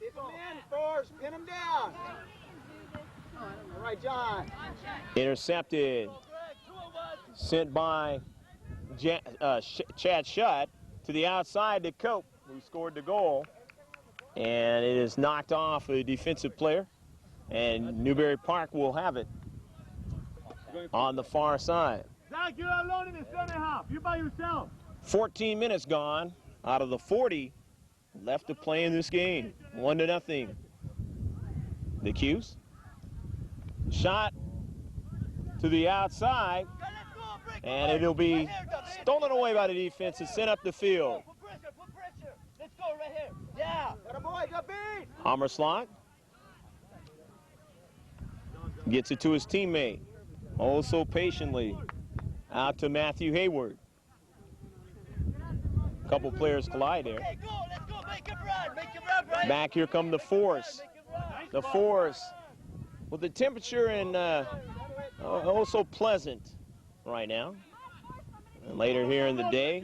Speaker 2: Keep him in, Force. Pin him down. All right, John.
Speaker 4: Intercepted. Sent by Chad Shutt to the outside to Cope, who scored the goal. And it is knocked off a defensive player. And Newbury Park will have it on the far side.
Speaker 3: Zach, you're alone in the center half. You're by yourself.
Speaker 4: 14 minutes gone out of the 40 left to play in this game. 1-0. The Qs. Shot to the outside. And it'll be stolen away by the defense and sent up the field.
Speaker 2: Put pressure. Let's go right here. Yeah. Got a boy. Got beat.
Speaker 4: Hammerslot gets it to his teammate. Also patiently out to Matthew Hayward. A couple players collide there.
Speaker 2: Okay, go. Let's go. Make him run. Make him run, Brian.
Speaker 4: Back here come the Force. The Force with the temperature and also pleasant right now. And later here in the day,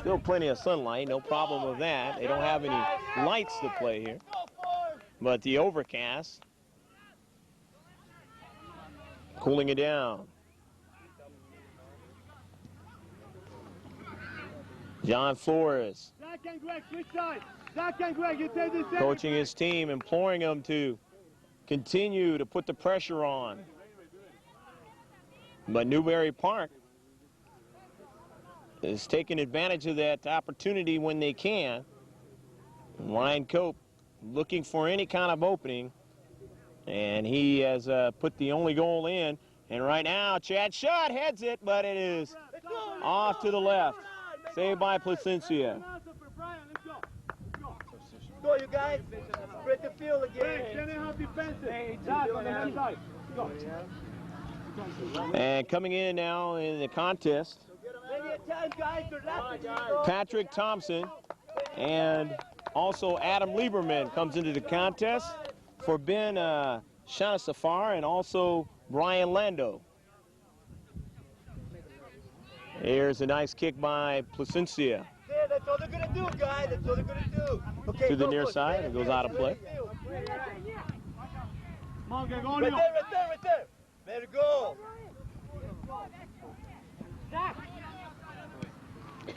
Speaker 4: still plenty of sunlight, no problem with that. They don't have any lights to play here. But the overcast, cooling it down. John Flores
Speaker 3: Zach and Greg, switch sides. Zach and Greg, you take this.
Speaker 4: coaching his team, imploring them to continue to put the pressure on. But Newbury Park is taking advantage of that opportunity when they can. Ryan Cope looking for any kind of opening, and he has put the only goal in. And right now, Chad Shutt heads it, but it is off to the left. Saved by Placencia.
Speaker 2: Go, you guys. Spread the field again.
Speaker 3: Center half defensive. Zach on the left side. Go.
Speaker 4: And coming in now in the contest, Patrick Thompson and also Adam Lieberman comes into the contest for Ben Shanasafar and also Brian Lando. Here's a nice kick by Placencia.
Speaker 2: Yeah, that's all they're going to do, guys. That's all they're going to do. Okay,
Speaker 4: To the near side, it goes out of play.
Speaker 3: Come on, get going.
Speaker 2: Right there. There it go.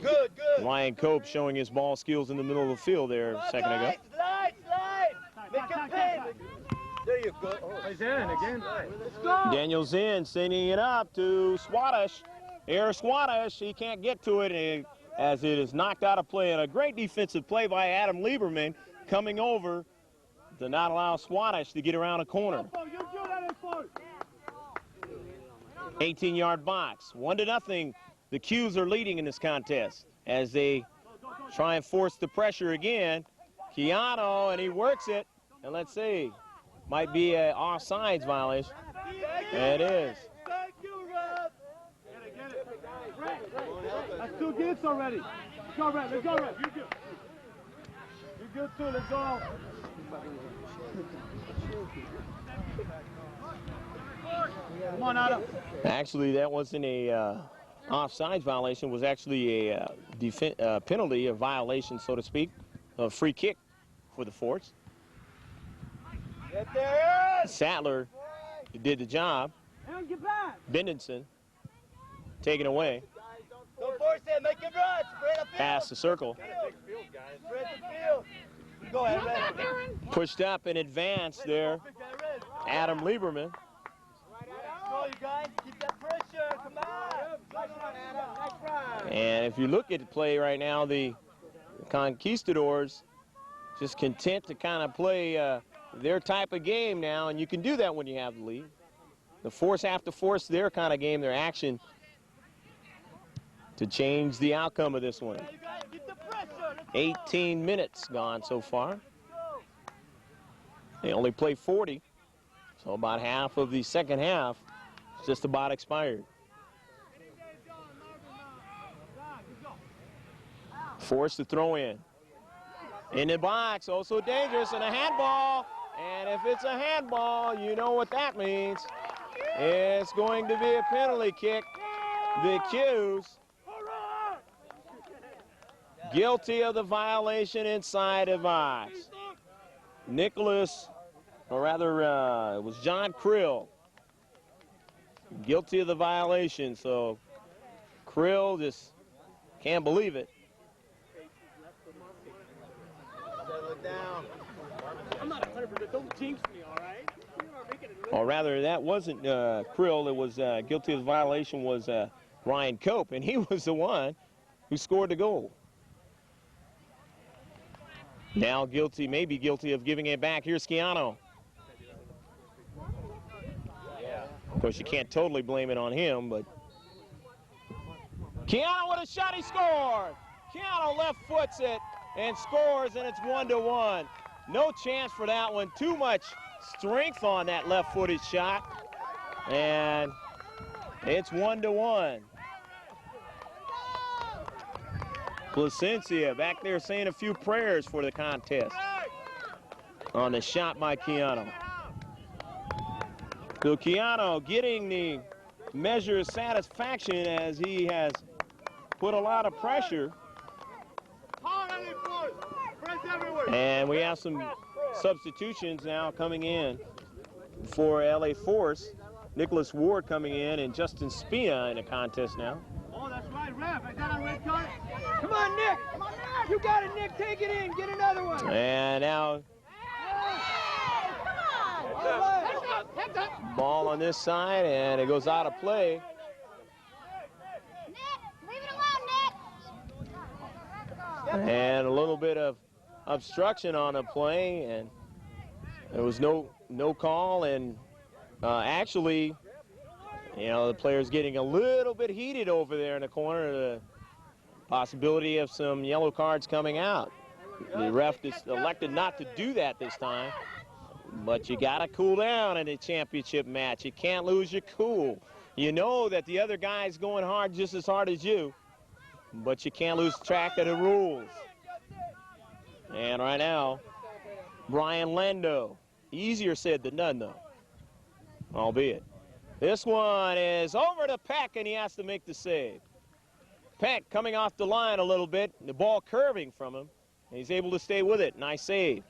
Speaker 2: Good.
Speaker 4: Ryan Cope showing his ball skills in the middle of the field there a second ago.
Speaker 2: Slide. Make him pay. There you go.
Speaker 3: He's in again.
Speaker 2: Let's go.
Speaker 4: Daniel Zinn sending it up to Swadish. Here, Swadish, he can't get to it as it is knocked out of play. And a great defensive play by Adam Lieberman coming over to not allow Swadish to get around a corner. 18-yard box, 1-0. The Qs are leading in this contest as they try and force the pressure again. Keanu, and he works it. And let's see, might be an offsides violation. It is.
Speaker 2: Thank you, Rob.
Speaker 3: Get it. That's 2 gifts already. Let's go, Red. You're good. You're good too. Let's go. Come on, Adam.
Speaker 4: Actually, that wasn't a offsides violation. It was actually a penalty, a violation, so to speak, a free kick for the Force.
Speaker 2: Get there.
Speaker 4: Sattler did the job. Bendenson taken away.
Speaker 2: Don't force it, make it run. Spread up
Speaker 4: Past the circle.
Speaker 2: Spread the field. Go ahead, Red.
Speaker 4: Pushed up and advanced there. Adam Lieberman.
Speaker 2: Go, you guys. Keep that pressure. Come on. Nice run, Adam. Nice run.
Speaker 4: And if you look at the play right now, the Conquistadors just content to kind of play their type of game now, and you can do that when you have the lead. The force have to force their kind of game, their action, to change the outcome of this one. 18 minutes gone so far. They only play 40, so about half of the second half is just about expired. Forced to throw in the box, also dangerous, and a handball. And if it's a handball, you know what that means. It's going to be a penalty kick. The Qs guilty of the violation inside the box. Nicholas, or rather, it was John Krill, guilty of the violation. So Krill just can't believe it.
Speaker 2: Settle it down.
Speaker 1: I'm not 100%. Don't jinx me, all right?
Speaker 4: Or rather, that wasn't Krill. It was guilty of the violation was Ryan Cope, and he was the one who scored the goal. Now guilty, maybe guilty of giving it back. Here's Schiano. Of course, you can't totally blame it on him, but Schiano with a shot, he scored. Schiano left foots it and scores, and it's 1-1. No chance for that one. Too much strength on that left-footed shot, and it's 1-1. Placencia back there saying a few prayers for the contest on the shot by Schiano. So Schiano getting the measure of satisfaction as he has put a lot of pressure. And we have some substitutions now coming in for LA Force. Nicholas Ward coming in and Justin Spia in the contest now.
Speaker 2: Oh, that's right, ref. I got a red card. Come on, Nick. You got it, Nick. Take it in. Get another one.
Speaker 4: And now ball on this side, and it goes out of play.
Speaker 7: Nick, leave it alone, Nick.
Speaker 4: And a little bit of obstruction on the play, and there was no call. And actually, you know, the player's getting a little bit heated over there in the corner. The possibility of some yellow cards coming out. The ref is elected not to do that this time, but you got to cool down in a championship match. You can't lose your cool. You know that the other guy's going hard just as hard as you, but you can't lose track of the rules. And right now, Brian Lando, easier said than done though, albeit. This one is over to Peck, and he has to make the save. Peck coming off the line a little bit, the ball curving from him, and he's able to stay with it. Nice save.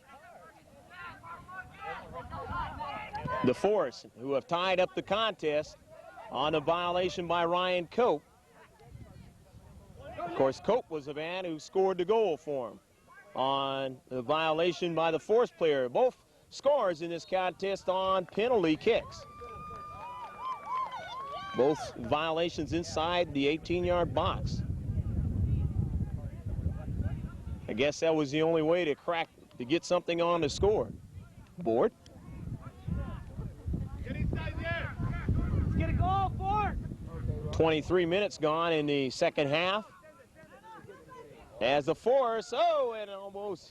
Speaker 4: The Force, who have tied up the contest on a violation by Ryan Cope. Of course, Cope was the man who scored the goal for him on the violation by the Force player. Both scores in this contest on penalty kicks. Both violations inside the 18-yard box. I guess that was the only way to get something on the score board.
Speaker 2: Let's get a goal, Ford.
Speaker 4: 23 minutes gone in the second half. As the Force, and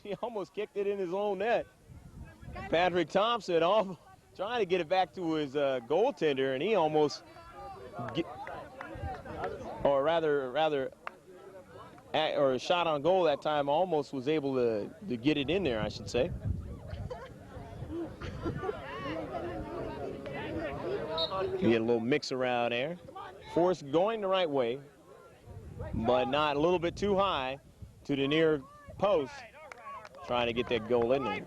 Speaker 4: he almost kicked it in his own net. Patrick Thompson trying to get it back to his goaltender, and he almost, or a shot on goal that time, almost was able to get it in there, I should say. You get a little mix around there. Force going the right way, but not a little bit too high to the near post, trying to get that goal in there.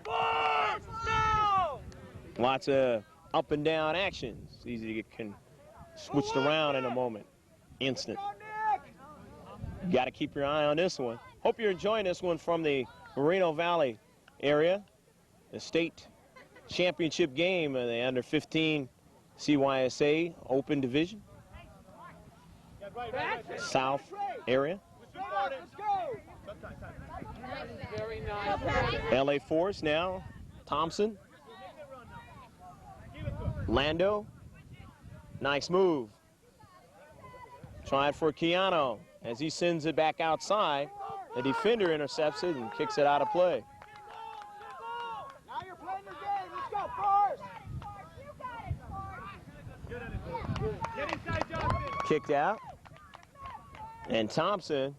Speaker 4: Lots of up and down action. It's easy to get switched around in a moment. Instant. Got to keep your eye on this one. Hope you're enjoying this one from the Moreno Valley area. The state championship game of the under 15 CYSA Open Division. South area.
Speaker 6: Very nice.
Speaker 4: LA Force now. Thompson. Lando. Nice move. Try it for Keanu as he sends it back outside. The defender intercepts it and kicks it out of play.
Speaker 2: Now you're playing your game. Let's go, Forrest.
Speaker 4: Kicked out. And Thompson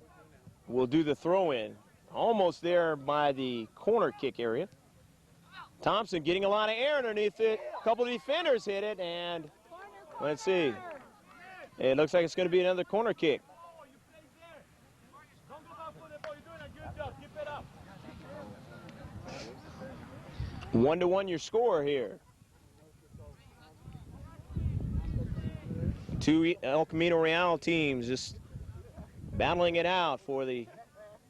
Speaker 4: will do the throw-in. Almost there by the corner kick area. Thompson getting a lot of air underneath it. A couple of defenders hit it, and let's see. It looks like it's going to be another corner kick. 1-1 your score here. Two El Camino Real teams just battling it out for the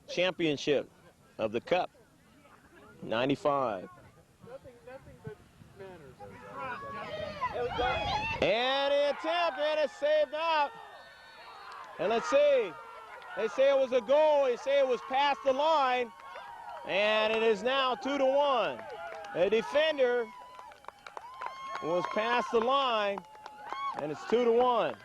Speaker 4: championship of the Cup. 95. And the attempt, and it's saved out. And let's see. They say it was a goal. They say it was past the line. And it is now 2-1. The defender was past the line, and it's 2-1.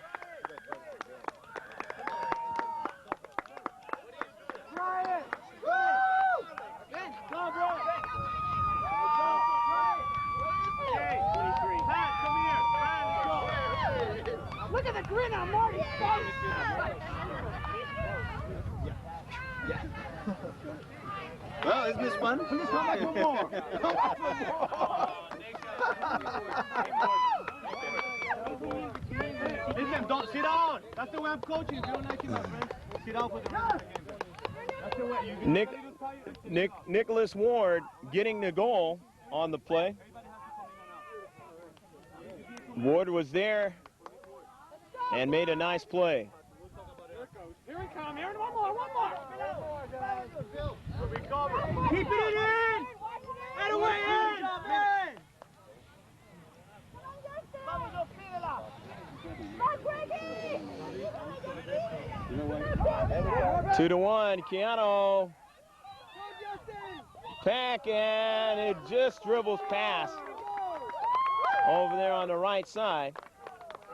Speaker 1: Look at the grin on Marty's face.
Speaker 2: Well, isn't this fun? Let's come back for more.
Speaker 3: Listen, don't sit down. That's the way I'm coaching. If you don't like it, my friend, sit down for the rest of the game. That's the way.
Speaker 4: Nicholas Ward getting the goal on the play. Ward was there and made a nice play.
Speaker 1: Here we come. Here, one more.
Speaker 2: Keep it in! Right away in!
Speaker 4: 2-1, Keanu. Pack, and it just dribbles past over there on the right side.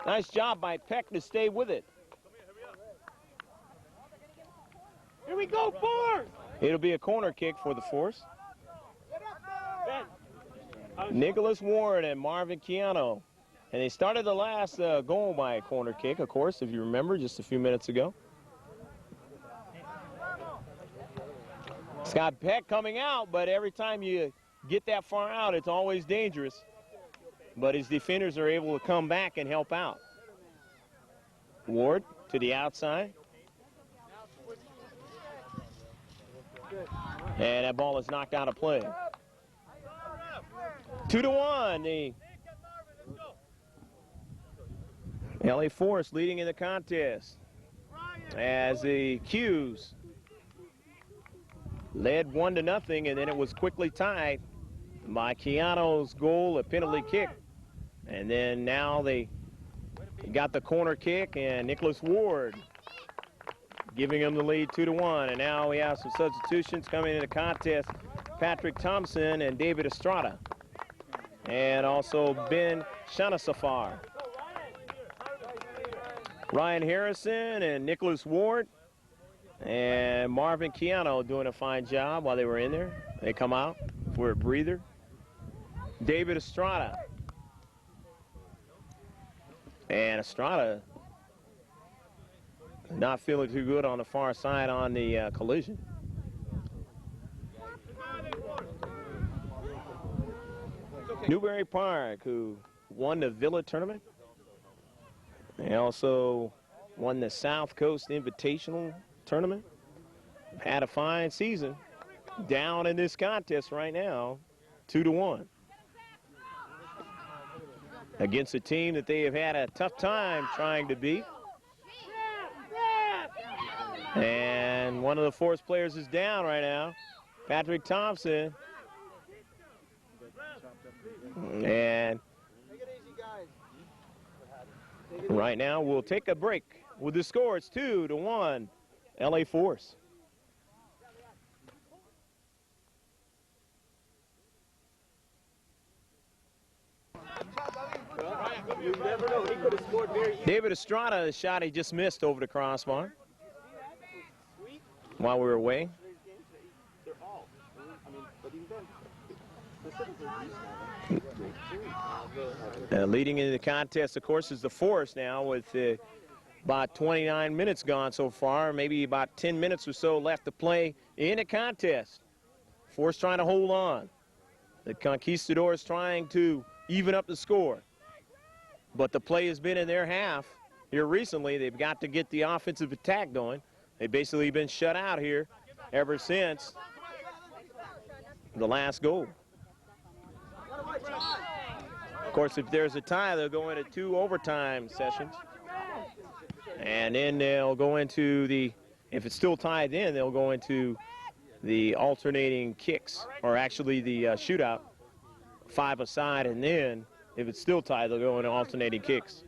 Speaker 4: Nice job by Peck to stay with it.
Speaker 1: Here we go, Force.
Speaker 4: It'll be a corner kick for the Force. Nicholas Ward and Marvin Keanu. And they started the last goal by a corner kick, of course, if you remember, just a few minutes ago. Scott Peck coming out, but every time you get that far out, it's always dangerous. But his defenders are able to come back and help out. Ward to the outside. And that ball is knocked out of play. 2-1. The LA Force leading in the contest as the Qs led 1-0, and then it was quickly tied by Keanu's goal, a penalty kick. And then now they got the corner kick, and Nicholas Ward giving them the lead 2-1. And now we have some substitutions coming into the contest. Patrick Thompson and David Estrada. And also Ben Shanasafar. Ryan Harrison and Nicholas Ward. And Marvin Keanu doing a fine job while they were in there. They come out for a breather. David Estrada. And Estrada not feeling too good on the far side on the collision. Newbury Park, who won the Villa tournament. They also won the South Coast Invitational tournament. Had a fine season. Down in this contest right now, 2-1. against a team that they have had a tough time trying to beat. And one of the Forest players is down right now, Patrick Thompson. And right now we'll take a break. With the score, it's 2-1, LA Force. David Estrada, the shot he just missed over the crossbar while we were away. Leading into the contest, of course, is the Force now with about 29 minutes gone so far, maybe about 10 minutes or so left to play in the contest. Force trying to hold on. The Conquistadores trying to even up the score. But the play has been in their half here recently. They've got to get the offensive attack going. They've basically been shut out here ever since the last goal. Of course, if there's a tie, they'll go into 2 overtime sessions. And then they'll go into the, if it's still tied then, they'll go into the alternating kicks, or actually the shootout, 5-a-side, and then if it's still tied, they'll go into alternating kicks.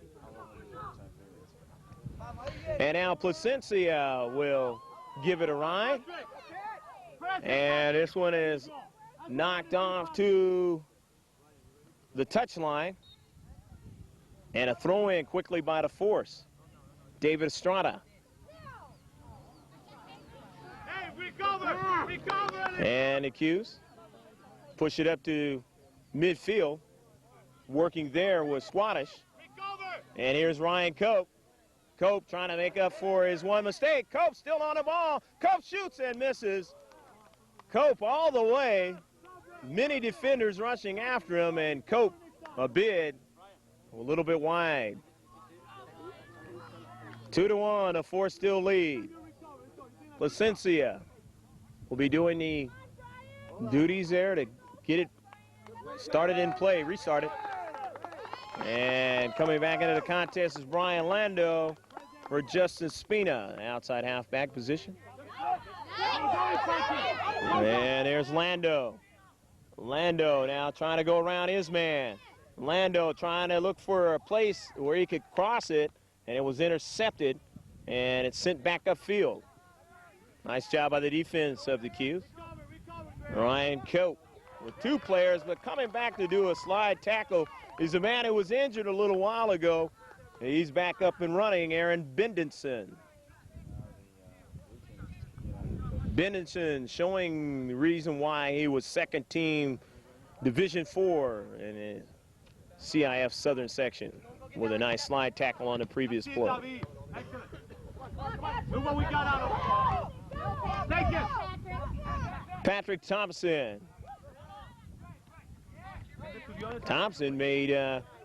Speaker 4: And now Placencia will give it a ride. And this one is knocked off to the touchline. And a throw-in quickly by the Force. David Estrada. And the Qs push it up to midfield. Working there was Squatish. And here's Ryan Cope. Cope trying to make up for his one mistake. Cope still on the ball. Cope shoots and misses. Cope all the way. Many defenders rushing after him, and Cope a bid a little bit wide. 2-1, a Force still lead. Placencia will be doing the duties there to get it started in play, restart it. And coming back into the contest is Brian Lando for Justin Spina, outside halfback position. And there's Lando. Lando now trying to go around his man. Lando trying to look for a place where he could cross it, and it was intercepted, and it's sent back upfield. Nice job by the defense of the Qs. Ryan Cope with 2 players, but coming back to do a slide tackle is a man who was injured a little while ago. He's back up and running, Aaron Bendenson. Bendenson showing the reason why he was second team Division IV in the CIF Southern section with a nice slide tackle on the previous play. Patrick Thompson. Thompson made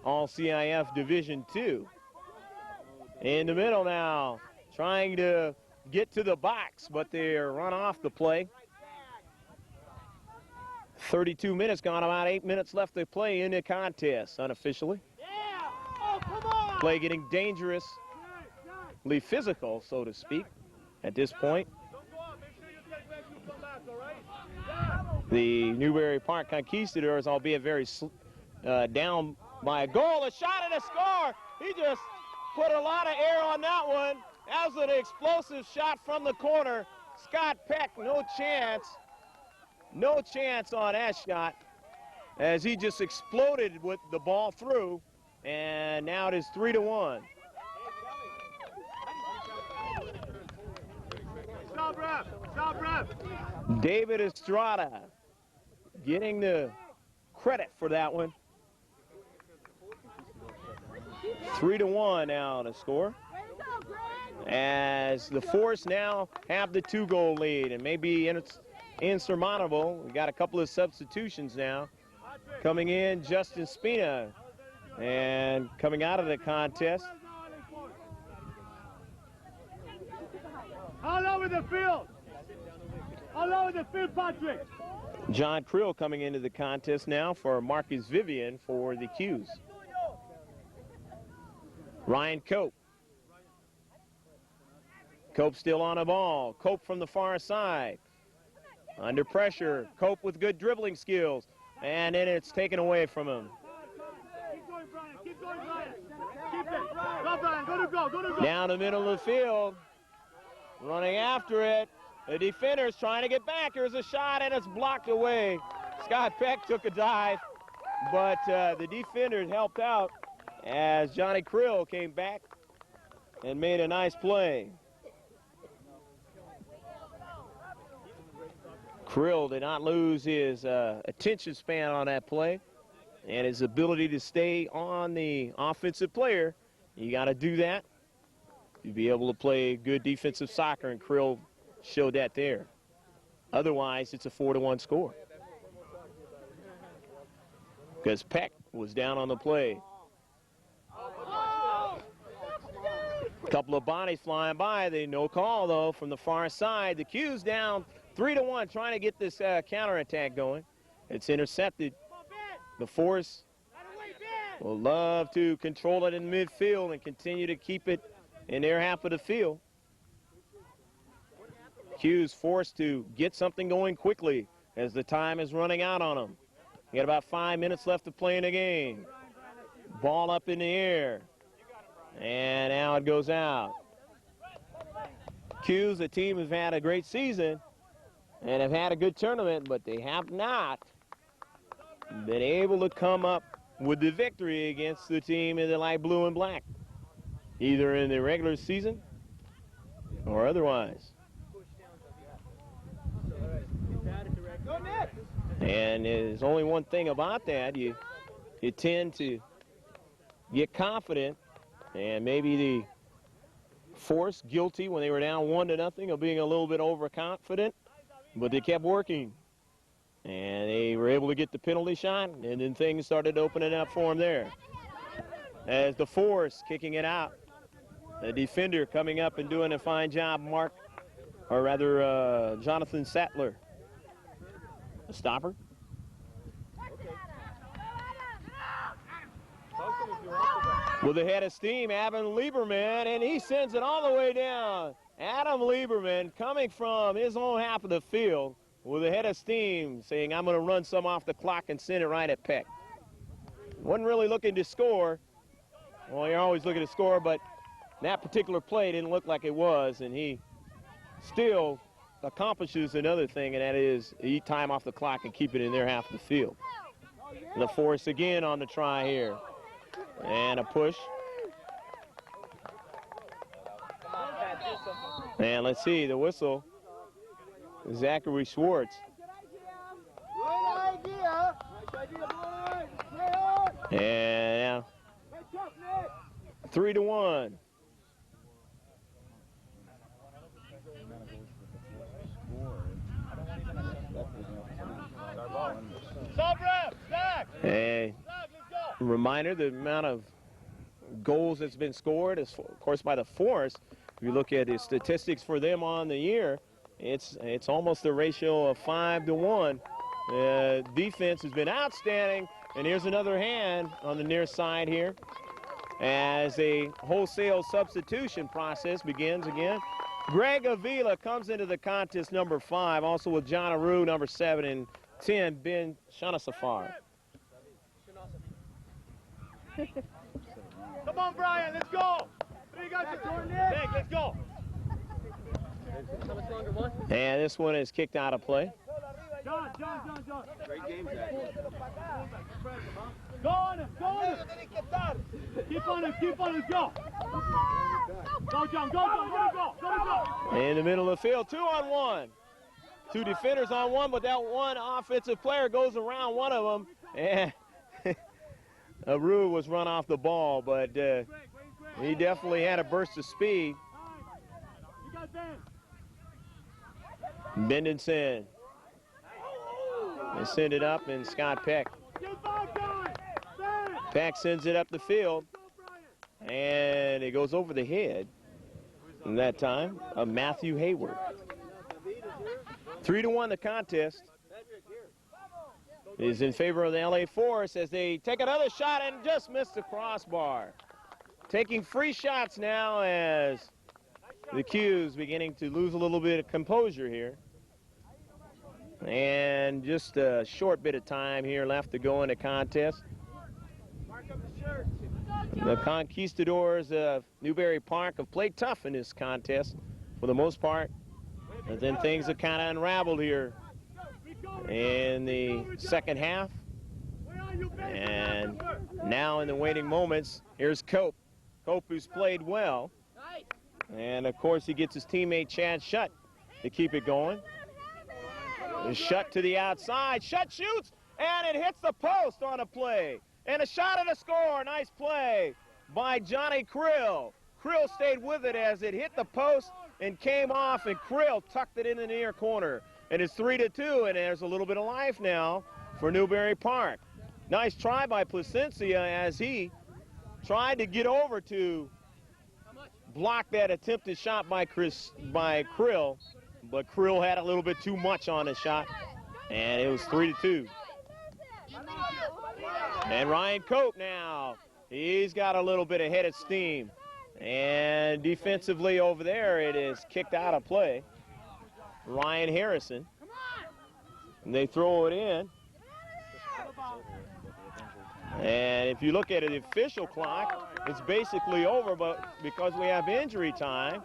Speaker 4: all CIF Division II. In the middle now, trying to get to the box, but they're run off the play. 32 minutes gone, about 8 minutes left to play in the contest unofficially. Play getting dangerously physical, so to speak, at this point. The Newbury Park Conquistadores, albeit very down by a goal, a shot and a score. He just put a lot of air on that one. That was an explosive shot from the corner. Scott Peck, no chance. No chance on that shot as he just exploded with the ball through. And now it is 3-1.
Speaker 3: Stop, ref! Stop, ref!
Speaker 4: David Estrada getting the credit for that one. 3-1 now to score. As the Force now have the 2-goal lead, and maybe insurmountable. We got a couple of substitutions now. Coming in, Justin Spina, and coming out of the contest.
Speaker 3: All over the field! All over the field, Patrick!
Speaker 4: John Krill coming into the contest now for Marcus Vivian for the Qs. Ryan Cope. Cope still on the ball. Cope from the far side. Under pressure. Cope with good dribbling skills. And then it's taken away from him.
Speaker 3: Keep going, Brian. Keep going, Brian. Keep it. Go, Brian. Go to goal. Go to goal.
Speaker 4: Down the middle of the field. Running after it. The defender's trying to get back. Here's a shot, and it's blocked away. Scott Peck took a dive, but the defender helped out as Johnny Krill came back and made a nice play. Krill did not lose his attention span on that play and his ability to stay on the offensive player. You got to do that to be able to play good defensive soccer, and Krill showed that there. Otherwise, it's a 4-1 score because Peck was down on the play. A couple of bodies flying by. No call, though, from the far side. The Q's down 3-1, trying to get this counterattack going. It's intercepted. The Force will love to control it in midfield and continue to keep it in their half of the field. Q's forced to get something going quickly as the time is running out on them. You got about 5 minutes left to play in the game. Ball up in the air. And now it goes out. Q's, the team, have had a great season and have had a good tournament, but they have not been able to come up with the victory against the team in the light blue and black, either in the regular season or otherwise. And there's only one thing about that. You tend to get confident, and maybe the Force guilty when they were down 1-0 of being a little bit overconfident, but they kept working. And they were able to get the penalty shot, and then things started opening up for them there. As the Force kicking it out. The defender coming up and doing a fine job, Jonathan Sattler. A stopper. With the head of steam, Adam Lieberman, and he sends it all the way down. Adam Lieberman coming from his own half of the field with a head of steam, saying, I'm going to run some off the clock and send it right at Peck. Wasn't really looking to score. Well, you're always looking to score, but that particular play didn't look like it was, and he still accomplishes another thing, and that is eat time off the clock and keep it in their half of the field. The Force again on the try here. And a push. And let's see, the whistle. Zachary Schwartz. And now 3-1. A reminder, the amount of goals that's been scored is, of course, by the Force. If you look at the statistics for them on the year, it's almost a ratio of 5-1. Defense has been outstanding, and here's another hand on the near side here as a wholesale substitution process begins again. Greg Avila comes into the contest, number 5, also with John Aru, number 7, and 10, Ben Shanasafar.
Speaker 3: Come on, Brian, let's go. Nick, let's go.
Speaker 4: And this one is kicked out of play.
Speaker 3: John.
Speaker 2: Great game, Zach.
Speaker 3: Go on him. Keep on him, go. Go, John, go.
Speaker 4: In the middle of the field, 2-on-1. 2 defenders on one, but that one offensive player goes around one of them. And Aru was run off the ball, but he definitely had a burst of speed. Bendenson. They send it up, and Scott Peck. Peck sends it up the field, and it goes over the head, and that time, of Matthew Hayward. 3-1 the contest is in favor of the LA Force as they take another shot and just missed the crossbar. taking free shots now as the Q's beginning to lose a little bit of composure here. And just a short bit of time here left to go in the contest. The Conquistadores of Newbury Park have played tough in this contest for the most part. And then things have kind of unraveled here in the second half. And now in the waiting moments, here's Cope. Cope, who's played well. And of course he gets his teammate Chad Shutt to keep it going. Shutt to the outside. Shutt shoots, and it hits the post on a play. And a shot at a score. Nice play by Johnny Krill. Krill stayed with it as it hit the post and came off, and Krill tucked it in the near corner. And it's 3-2, and there's a little bit of life now for Newbury Park. Nice try by Placencia as he tried to get over to block that attempted shot by Krill, but Krill had a little bit too much on his shot, and it was 3-2. And Ryan Cope now, he's got a little bit of head of steam. And defensively over there, it is kicked out of play. Ryan Harrison. And they throw it in. And if you look at it, the official clock, it's basically over, but because we have injury time,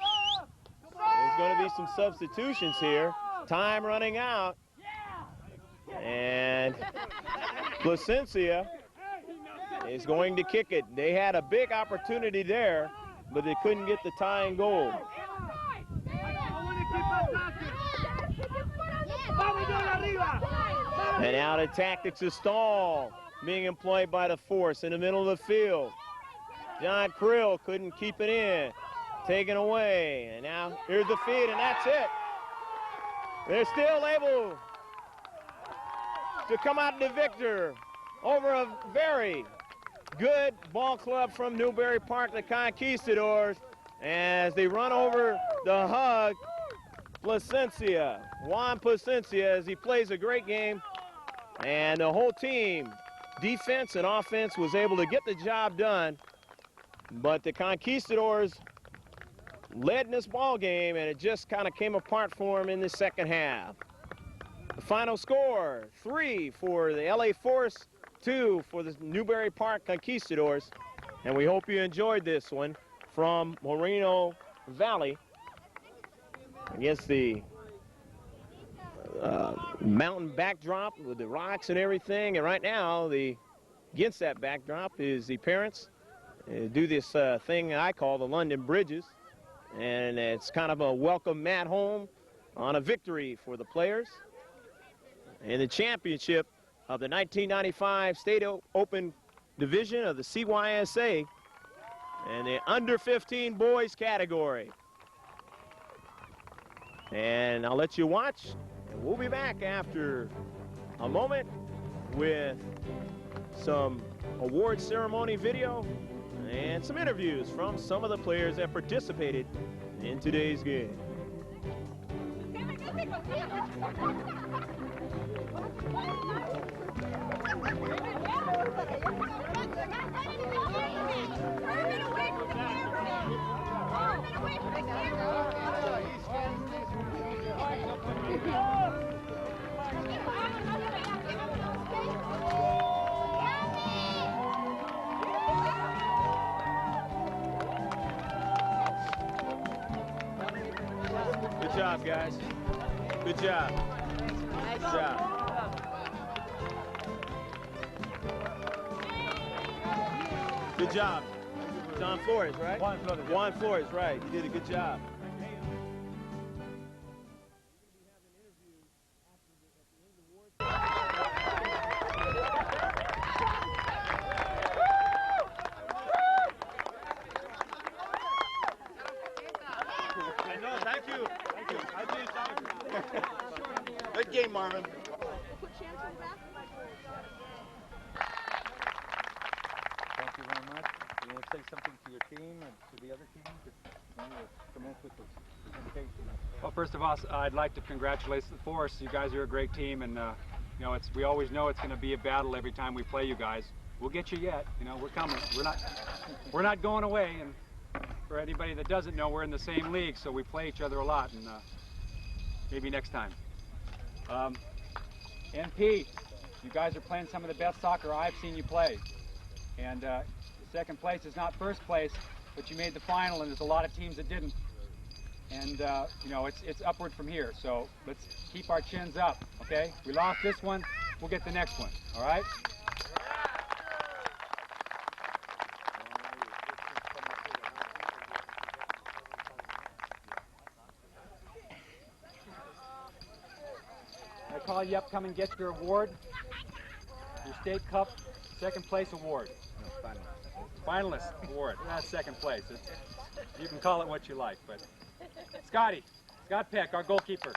Speaker 4: there's going to be some substitutions here. Time running out. And Placencia is going to kick it. They had a big opportunity there, but they couldn't get the tying goal. And out of tactics of stall being employed by the force in the middle of the field. John Krill couldn't keep it in. Taken away. And now here's the feed, and that's it. They're still able to come out the victor over a very good ball club from Newbury Park, the Conquistadores, as they run over the hug. Placencia, Juan Placencia, as he plays a great game, and the whole team, defense and offense, was able to get the job done, but the Conquistadores led in this ball game, and it just kind of came apart for them in the second half. The final score, 3 for the LA Force, 2 for the Newbury Park Conquistadores, and we hope you enjoyed this one from Moreno Valley against the mountain backdrop with the rocks and everything. And right now, against that backdrop is the parents do this thing I call the London Bridges, and it's kind of a welcome mat home on a victory for the players in the championship of the 1995 State Open Division of the CYSA and the under 15 boys category. And I'll let you watch, and we'll be back after a moment with some award ceremony video and some interviews from some of the players that participated in today's game. Good job, guys. Good job. Good job. Good job. John Flores, right? Juan Flores, right. You did a good job.
Speaker 3: Thank you.
Speaker 2: Good game, Marvin.
Speaker 8: Thank you very much. You want to say something to your team and to the other team? Commence with this presentation.
Speaker 9: Well, first of all, I'd like to congratulate the Force. You guys are a great team, and you know, we always know it's going to be a battle every time we play you guys. we'll get you yet. You know, we're coming. We're not going away. And for anybody that doesn't know, we're in the same league, so we play each other a lot. And maybe next time. NP, you guys are playing some of the best soccer I've seen you play. And second place is not first place, but you made the final, and there's a lot of teams that didn't. And you know, it's upward from here. So let's keep our chins up, okay? We lost this one, we'll get the next one, all right? I call you up, come and get your award, your state cup, second place award.
Speaker 8: No,
Speaker 9: Finalist award, not second place. You can call it what you like, but Scott Peck, our goalkeeper.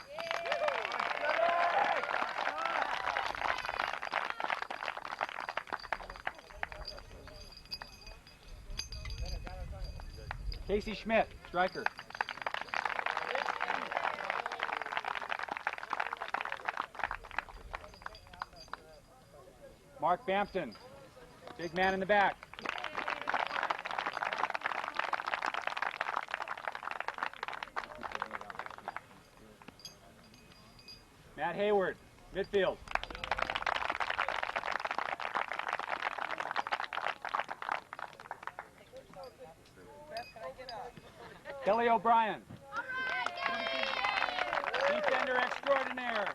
Speaker 9: Casey Schmidt, striker. Mark Bampton, big man in the back. Matt Hayward, midfield. Kelly O'Brien, defender extraordinaire.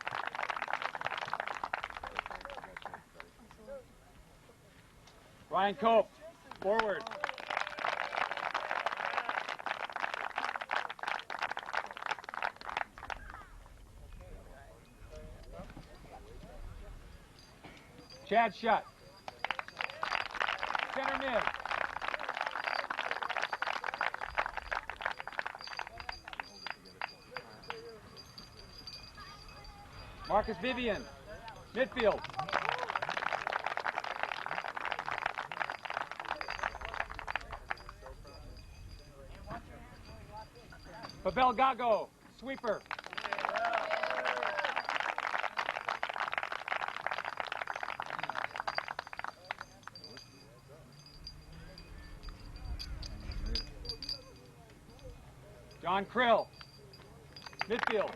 Speaker 9: Ryan Cope, forward. Chad Shutt, center mid. Marcus Vivian, midfield. Pavel Gago, sweeper. John Krill, midfield.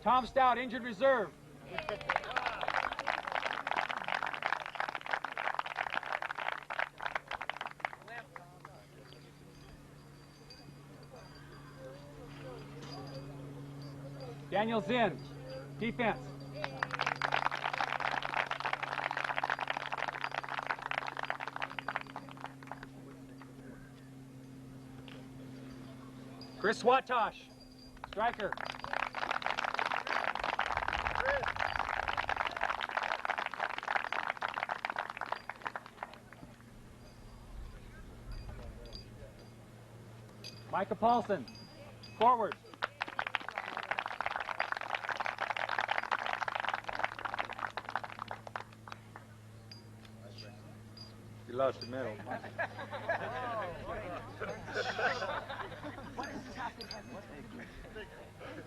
Speaker 9: Tom Stout, injured reserve. Daniel Zinn, defense. Chris Watosh, striker. Micah Paulson, forward.
Speaker 8: You lost the medal.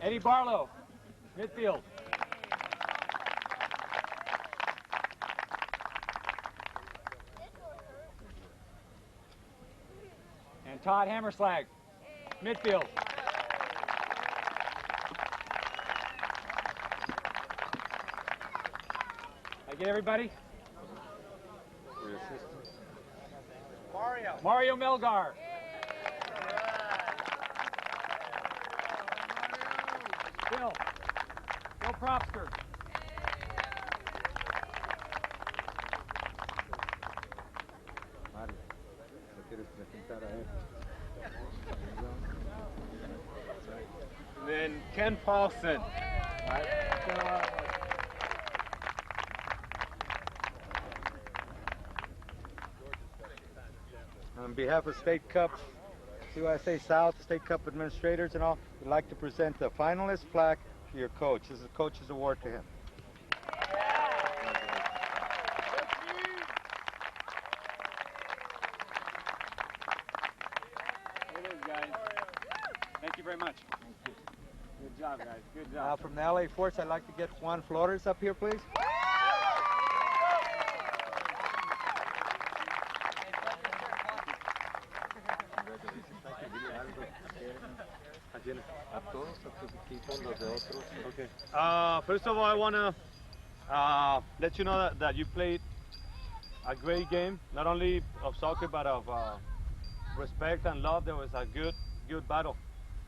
Speaker 9: Eddie Barlow, midfield. And Todd Hammerslag, midfield. I get everybody?
Speaker 8: Your assistant.
Speaker 9: Mario Melgar. Bill Propster.
Speaker 8: Mario, ¿lo quieres presentar a él?
Speaker 3: And then Ken Paulson.
Speaker 8: On behalf of State Cup, CYSA South, State Cup administrators and all, we'd like to present the finalist plaque to your coach. This is the coach's award to him.
Speaker 9: Here it is, guys. Thank you very much.
Speaker 5: Good job, guys. Good job.
Speaker 8: From the LA Force, I'd like to get Juan Flores up here, please.
Speaker 3: Okay. First of all, I want to let you know that you played a great game, not only of soccer, but of respect and love. There was a good battle,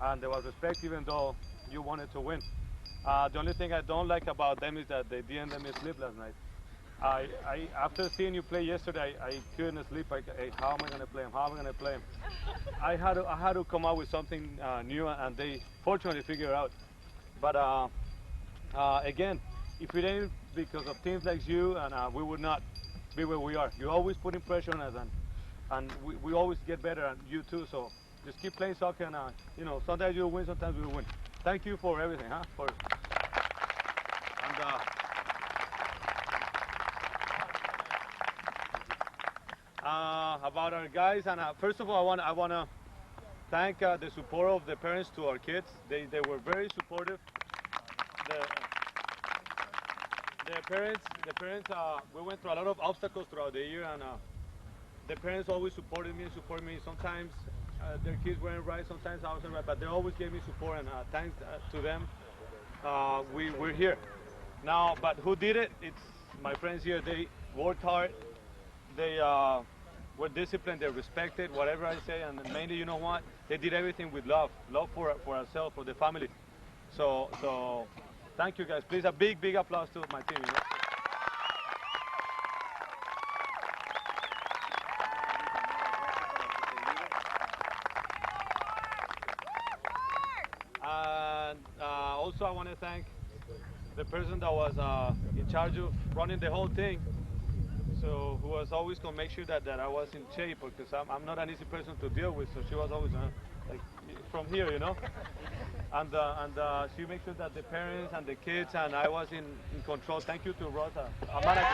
Speaker 3: and there was respect even though you wanted to win. The only thing I don't like about them is that they didn't let me sleep last night. After seeing you play yesterday, I couldn't sleep. How am I going to play him? How am I going to play him? I had to come up with something new, and they fortunately figured it out. But again, if it ain't because of teams like you, and we would not be where we are. You're always putting pressure on us, and we always get better, and you too. So just keep playing soccer, and you know, sometimes you'll win, sometimes we'll win. Thank you for everything, huh? About our guys, and first of all, I want to thank the support of the parents to our kids. They were very supportive. The parents, we went through a lot of obstacles throughout the year, and the parents always supported me. Sometimes their kids weren't right, sometimes I wasn't right, but they always gave me support, and thanks to them, we're here. Now, but who did it? It's my friends here. They worked hard. They were disciplined. They respected whatever I say, and mainly, you know what? They did everything with love for ourselves, for the family. So thank you guys. Please, a big applause to my team. You know? And also, I want to thank the person that was in charge of running the whole thing. So who was always going to make sure that I was in shape, because I'm not an easy person to deal with. So she was always like from here, you know. And she makes sure that the parents and the kids and I was in control. Thank you to Rosa, our manager.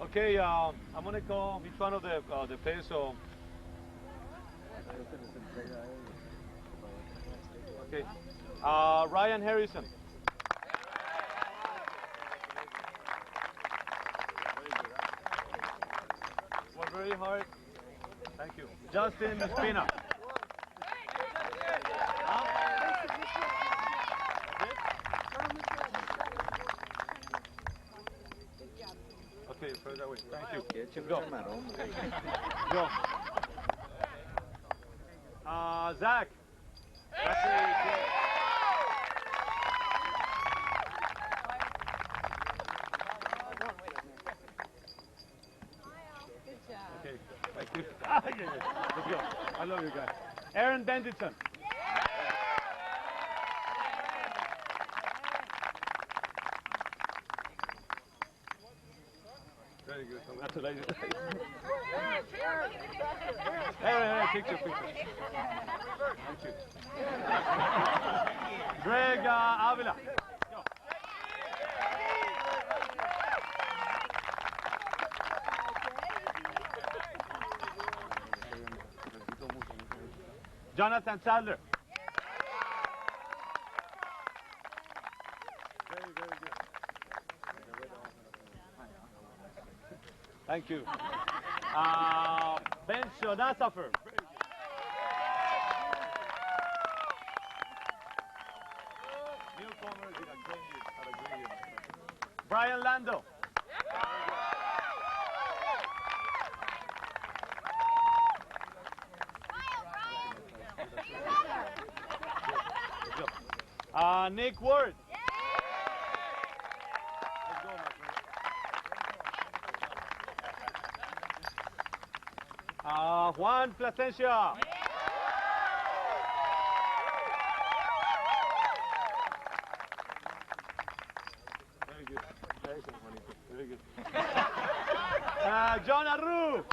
Speaker 3: Okay, I'm gonna call each one of the players. So. Okay, Ryan Harrison. Worked very hard. Thank you. Justin Spina. Okay, further away. Thank you. Go. Go. Zach. Okay, thank you. Let's go. I love you guys. Aaron Benditson. Very good. Congratulations. Aaron, picture. Thank you. Greg Avila. Jonathan Sadler. Very good. Thank you. Ben Shonasafer. Newcomers in a great year. Brian Lando. Nick Ward. Let's go, my friend. Juan Plasencia. Very good. Very good. John Arru.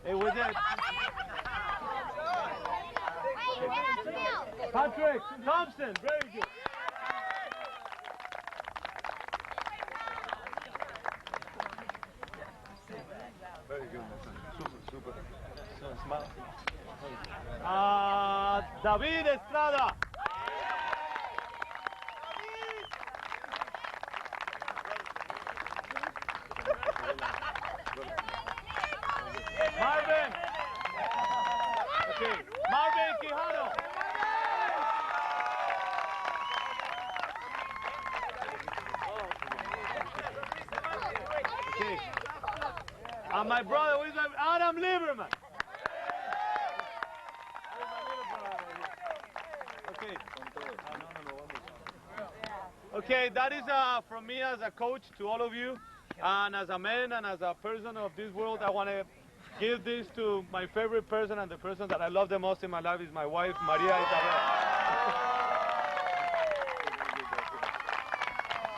Speaker 3: Hey, what's that? Patrick Thompson, very good. Very good, my son. Super, super. So smile. David Estrada. Marvin. Okay, Marvin Quijano. Okay. And my brother, who is Adam Lieberman. Okay. Okay, that is from me as a coach to all of you. And as a man and as a person of this world, I want to give this to my favorite person, and the person that I love the most in my life is my wife, Maria Isabel.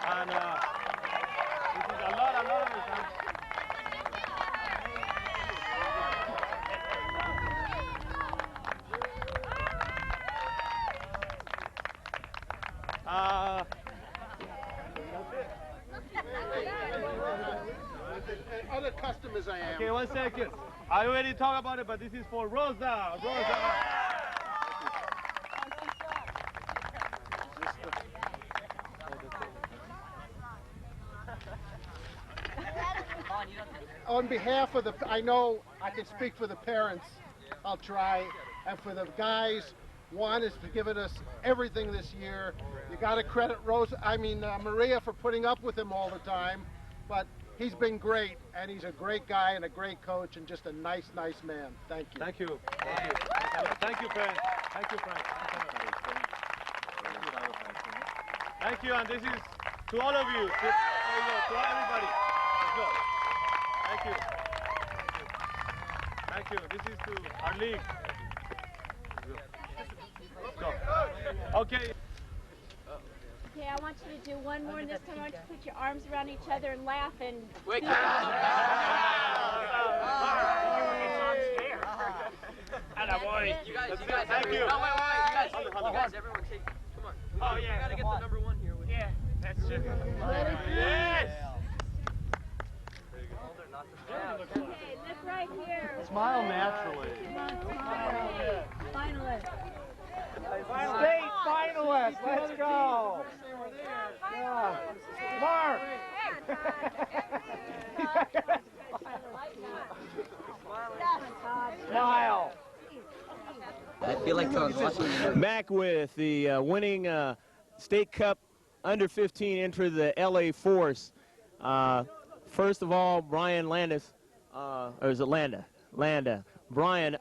Speaker 3: And this is a lot of it.
Speaker 10: Other customers I am.
Speaker 3: Okay, 1 second. I already talked about it, but this is for Rosa.
Speaker 10: On behalf of I know I can speak for the parents. I'll try. And for the guys, Juan has given us everything this year. You got to credit Maria for putting up with him all the time. But he's been great, and he's a great guy and a great coach and just a nice man. Thank you.
Speaker 3: Thank you. Thank you. Thank you, Frank. Thank you, Frank. Thank you, and this is to all of you, to everybody. Let's go. Thank you. Thank you. This is to our league. Let's go. Okay.
Speaker 7: Okay, I want you to do one more, and this time I want you to put your arms around each other and laugh and...
Speaker 5: Wait,
Speaker 7: Thank
Speaker 5: you guys,
Speaker 3: Thank you.
Speaker 5: No, wait, you guys, everyone take, come on.
Speaker 3: Oh, yeah.
Speaker 5: You gotta get the number 1 here.
Speaker 3: Yeah, that's it. Yes!
Speaker 7: Okay, look right here.
Speaker 3: Smile naturally.
Speaker 7: Finalist.
Speaker 2: State finalists, let's go. Mark. Smile.
Speaker 5: I feel like watching.
Speaker 4: Back with the winning State Cup under 15 enter the LA Force. First of all, Brian Landis, or is it Landa? Landa. Brian,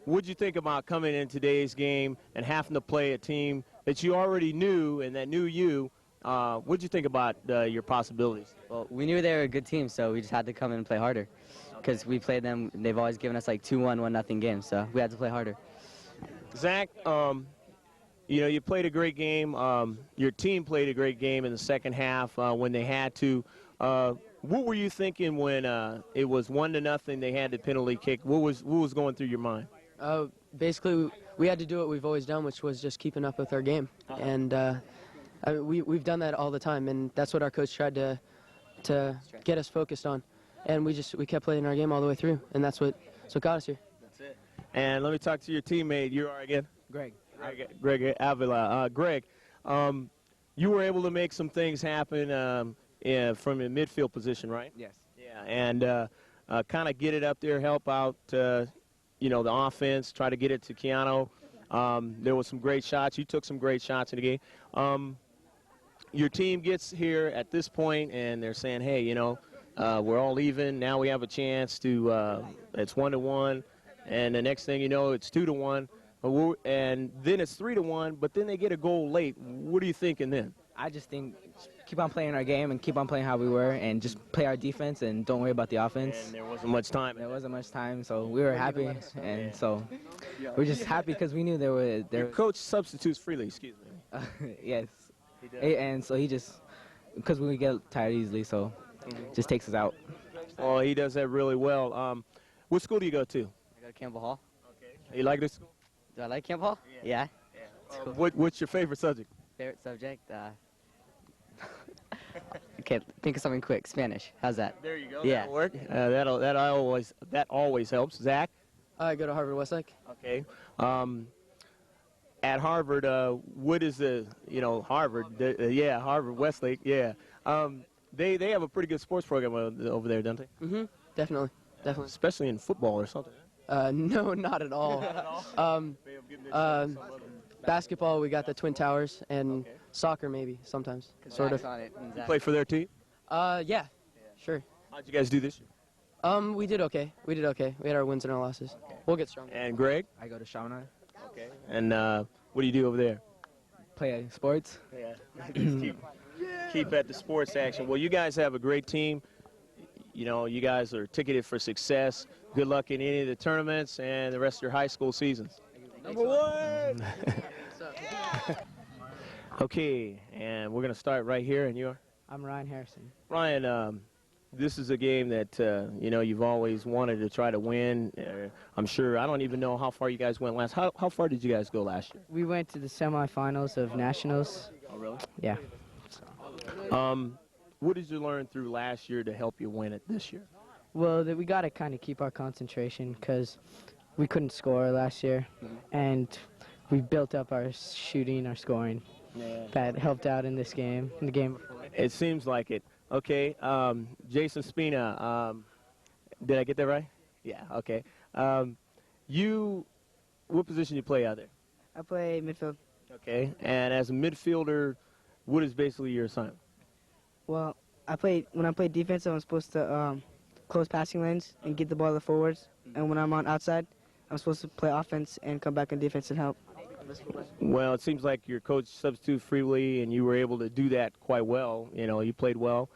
Speaker 4: what'd you think about coming in today's game and having to play a team that you already knew and that knew you? What'd you think about your possibilities?
Speaker 11: Well, we knew they were a good team, so we just had to come in and play harder. Because we played them, they've always given us like 2-1, 1-0 games, so we had to play harder.
Speaker 4: Zach, you know, you played a great game. Your team played a great game in the second half when they had to. What were you thinking when it was 1-0? They had the penalty kick. What was going through your mind?
Speaker 12: Basically, we had to do what we've always done, which was just keeping up with our game, and we've done that all the time, and that's what our coach tried to get us focused on, and we kept playing our game all the way through, and that's what got us here.
Speaker 4: That's it. And let me talk to your teammate. You are again?
Speaker 12: Greg.
Speaker 4: Greg Avila. Greg, you were able to make some things happen from a midfield position, right?
Speaker 11: Yes.
Speaker 4: Yeah, and kind of get it up there, help out, you know, the offense, try to get it to Keanu. There was some great shots. You took some great shots in the game. Your team gets here at this point, and they're saying, hey, you know, we're all even. Now we have a chance to, it's 1-1, and the next thing you know, it's 2-1. And then it's 3-1, but then they get a goal late. What are you thinking then?
Speaker 11: I just think keep on playing our game and keep on playing how we were and just play our defense and don't worry about the offense.
Speaker 4: And there wasn't much time.
Speaker 11: There wasn't much time, so we were happy. And so we're just happy because we knew there were...
Speaker 4: Your coach substitutes freely, excuse me.
Speaker 11: Yes.
Speaker 4: He does.
Speaker 11: And so he just... Because we get tired easily, so just takes us out.
Speaker 4: Oh, he does that really well. What school do you go to?
Speaker 11: I go to Campbell Hall.
Speaker 4: Okay. You like this school?
Speaker 11: Do I like Campbell Hall? Yeah. school.
Speaker 4: What's your favorite subject?
Speaker 11: Favorite subject? Okay, think of something quick. Spanish. How's that?
Speaker 4: There you go.
Speaker 11: Yeah.
Speaker 4: That'll work. That always helps. Zach?
Speaker 12: I go to Harvard Westlake.
Speaker 4: Okay. At Harvard, what is Harvard? Harvard Westlake. Yeah. They have a pretty good sports program over there, don't they?
Speaker 12: Mm-hmm. Definitely.
Speaker 4: Especially in football or something.
Speaker 12: No, not at all. Basketball, we got the Twin Towers, and soccer maybe sometimes, sort of.
Speaker 4: You play for their team?
Speaker 12: Yeah, sure.
Speaker 4: How'd you guys do this year?
Speaker 12: We did okay. We had our wins and our losses. We'll get stronger.
Speaker 4: And Greg?
Speaker 11: I go to Shawnee.
Speaker 4: Okay. And what do you do over there?
Speaker 11: Play sports.
Speaker 4: Yeah. Keep at the sports action. Well, you guys have a great team. You guys are ticketed for success. Good luck in any of the tournaments and the rest of your high school seasons.
Speaker 11: Number one.
Speaker 4: Okay, and we're going to start right here, and you're?
Speaker 13: I'm Ryan Harrison.
Speaker 4: Ryan, this is a game that, you've always wanted to try to win. I'm sure, I don't even know how far you guys went last. How far did you guys go last year?
Speaker 13: We went to the semifinals of Nationals.
Speaker 4: Oh, really?
Speaker 13: Yeah.
Speaker 4: What did you learn through last year to help you win it this year?
Speaker 13: Well, we got to kind of keep our concentration because we couldn't score last year, and we built up our shooting, our scoring.
Speaker 4: Yeah.
Speaker 13: That helped out in this game, in the game before.
Speaker 4: It seems like it. Okay, Jason Spina, did I get that right? Yeah, okay. What position you play out there?
Speaker 13: I play midfield.
Speaker 4: Okay, and as a midfielder, what is basically your assignment?
Speaker 13: Well, when I play defense, I'm supposed to close passing lanes and get the ball to the forwards. And when I'm on outside, I'm supposed to play offense and come back on defense and help.
Speaker 4: Well, it seems like your coach substituted freely, and you were able to do that quite well. You played well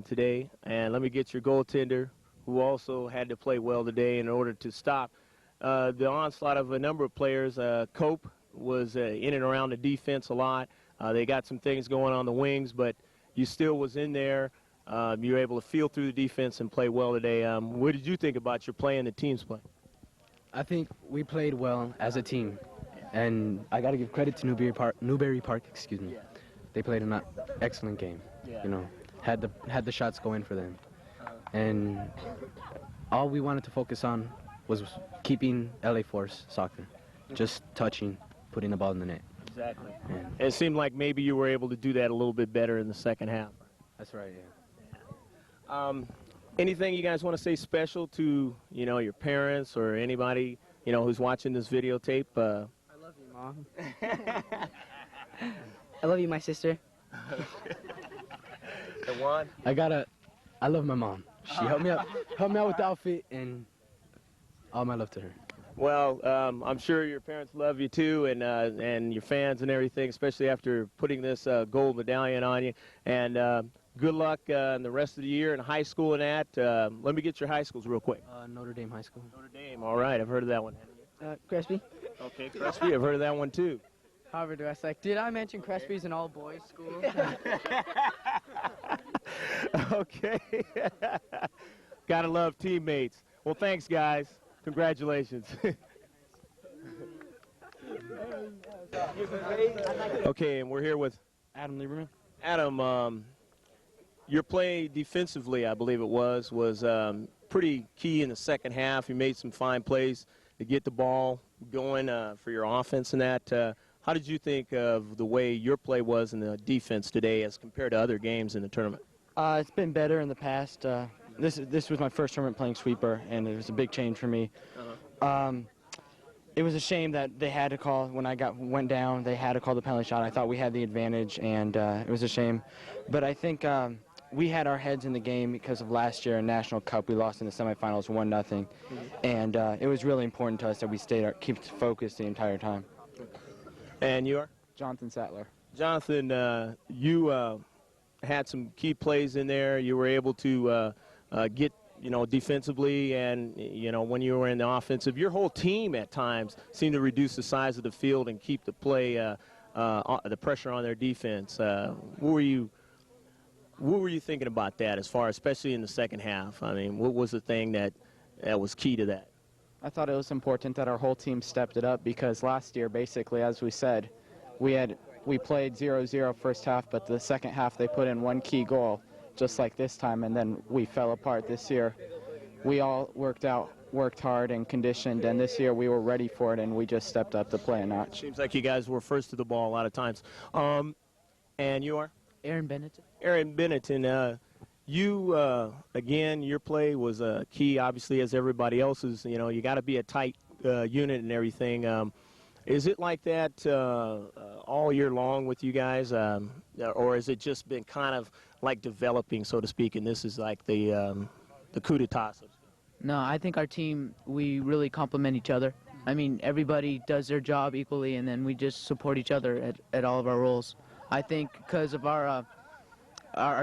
Speaker 4: today. And let me get your goaltender, who also had to play well today in order to stop the onslaught of a number of players. Cope was in and around the defense a lot. They got some things going on the wings, but you still was in there. You were able to feel through the defense and play well today. What did you think about your play and the team's play?
Speaker 14: I think we played well as a team, and I got to give credit to Newbury Park. Excuse me. They played an excellent game. Had the shots going for them, and all we wanted to focus on was keeping LA Force soccer, just touching, putting the ball in the net.
Speaker 4: Exactly. It seemed like maybe you were able to do that a little bit better in the second half.
Speaker 14: That's right, yeah.
Speaker 4: Anything you guys want to say special to, your parents or anybody, who's watching this videotape?
Speaker 13: I love you, Mom. I love you, my sister.
Speaker 4: And Juan?
Speaker 14: I love my mom. She helped me out with the outfit, and all my love to her.
Speaker 4: Well, I'm sure your parents love you too, and your fans and everything, especially after putting this gold medallion on you. And good luck in the rest of the year in high school and that. Let me get your high schools real quick.
Speaker 14: Notre Dame High School.
Speaker 4: Notre Dame. All right, I've heard of that one.
Speaker 13: Crespi.
Speaker 4: Okay, Crespi. I've heard of that one too.
Speaker 13: Harvard Westlake. Did I mention Crespi's an all-boys school?
Speaker 4: Okay. Gotta love teammates. Well, thanks, guys. Congratulations. Okay, and we're here with
Speaker 15: Adam Lieberman.
Speaker 4: Adam, your play defensively, I believe it was pretty key in the second half. You made some fine plays to get the ball going for your offense and that. How did you think of the way your play was in the defense today as compared to other games in the tournament?
Speaker 15: It's been better in the past. This was my first tournament playing sweeper, and it was a big change for me. It was a shame that they had to call, when I went down, they had to call the penalty shot. I thought we had the advantage, and it was a shame. But I think we had our heads in the game because of last year in National Cup. We lost in the semifinals 1-0, and it was really important to us that we keep focused the entire time.
Speaker 4: And you are?
Speaker 15: Jonathan Sattler.
Speaker 4: Jonathan, you had some key plays in there. You were able to get, defensively, and, when you were in the offensive, your whole team at times seemed to reduce the size of the field and keep the play, the pressure on their defense. What were you thinking about that as far, especially in the second half? I mean, what was the thing that was key to that?
Speaker 15: I thought it was important that our whole team stepped it up because last year, basically, as we said, we played 0-0 first half, but the second half they put in one key goal, just like this time, and then we fell apart this year. We all worked hard and conditioned, and this year we were ready for it, and we just stepped up to play a notch.
Speaker 4: Seems like you guys were first to the ball a lot of times. And you are?
Speaker 12: Aaron Bennett.
Speaker 4: Aaron Bennett, and you, again, your play was key, obviously, as everybody else's. You know, you got to be a tight unit and everything. Is it like that all year long with you guys, or has it just been kind of like developing, so to speak, and this is like the coup d'etat?
Speaker 16: No, I think our team, we really complement each other. I mean, everybody does their job equally, and then we just support each other at all of our roles. I think because of our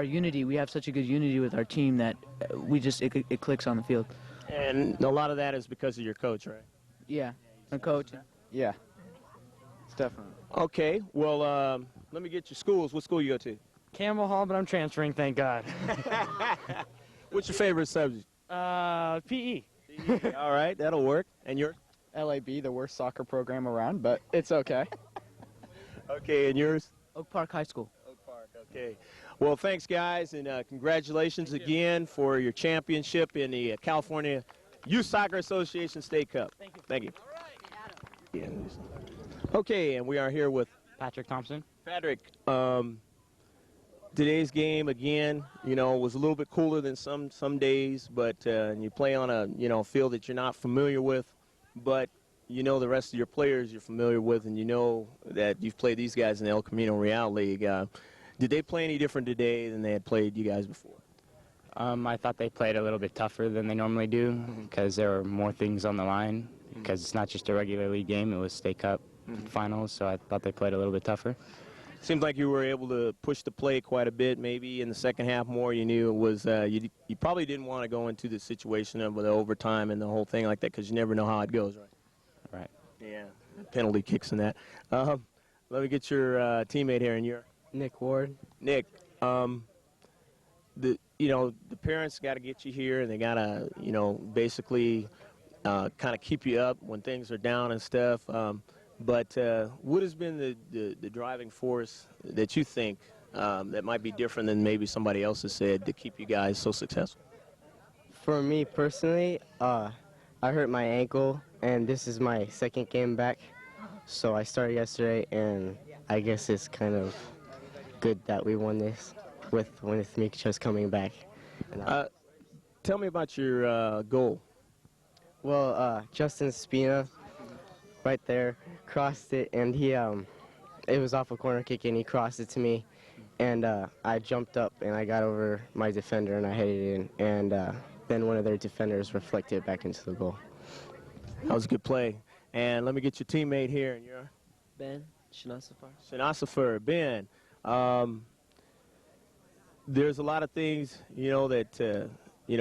Speaker 16: unity, we have such a good unity with our team that it clicks on the field.
Speaker 4: And a lot of that is because of your coach, right?
Speaker 16: Yeah, our coach.
Speaker 15: Yeah, it's definitely.
Speaker 4: Okay, well, let me get your schools. What school you go to?
Speaker 15: Campbell Hall, but I'm transferring, thank God.
Speaker 4: What's your favorite subject?
Speaker 15: PE.
Speaker 4: All right, that'll work. And yours?
Speaker 15: LAB, the worst soccer program around, but it's okay.
Speaker 4: Okay, and yours?
Speaker 16: Oak Park High School.
Speaker 4: Oak Park, okay. Well, thanks, guys, and congratulations again for your championship in the California Youth Soccer Association State Cup. Thank you. Thank you. Yeah. Okay, and we are here with
Speaker 15: Patrick Thompson.
Speaker 4: Patrick, today's game, again, you know, was a little bit cooler than some days, but you play on a, field that you're not familiar with, but you know the rest of your players you're familiar with, and you know that you've played these guys in the El Camino Real League. Did they play any different today than they had played you guys before?
Speaker 17: I thought they played a little bit tougher than they normally do because there were more things on the line, because it's not just a regular league game, it was State Cup finals, so I thought they played a little bit tougher.
Speaker 4: Seems like you were able to push the play quite a bit, maybe in the second half more. You knew it was you probably didn't want to go into the situation of the overtime and the whole thing like that, because you never know how it goes, right?
Speaker 17: Right.
Speaker 4: Yeah, penalty kicks and that. Let me get your teammate here, and you're
Speaker 13: Nick Ward.
Speaker 4: Nick. The parents got to get you here, and they got to basically kind of keep you up when things are down and stuff. But what has been the driving force that you think that might be different than maybe somebody else has said to keep you guys so successful?
Speaker 13: For me personally, I hurt my ankle, and this is my second game back. So I started yesterday, and I guess it's kind of good that we won this with Mikich's coming back.
Speaker 4: Tell me about your goal.
Speaker 13: Well, Justin Spina, right there, crossed it, and he it was off a corner kick, and he crossed it to me, and I jumped up and I got over my defender and I headed it in, and then one of their defenders reflected it back into the goal.
Speaker 4: That was a good play. And let me get your teammate here, and you're
Speaker 12: Ben Shanasafar.
Speaker 4: Shanasafar. Ben, there's a lot of things that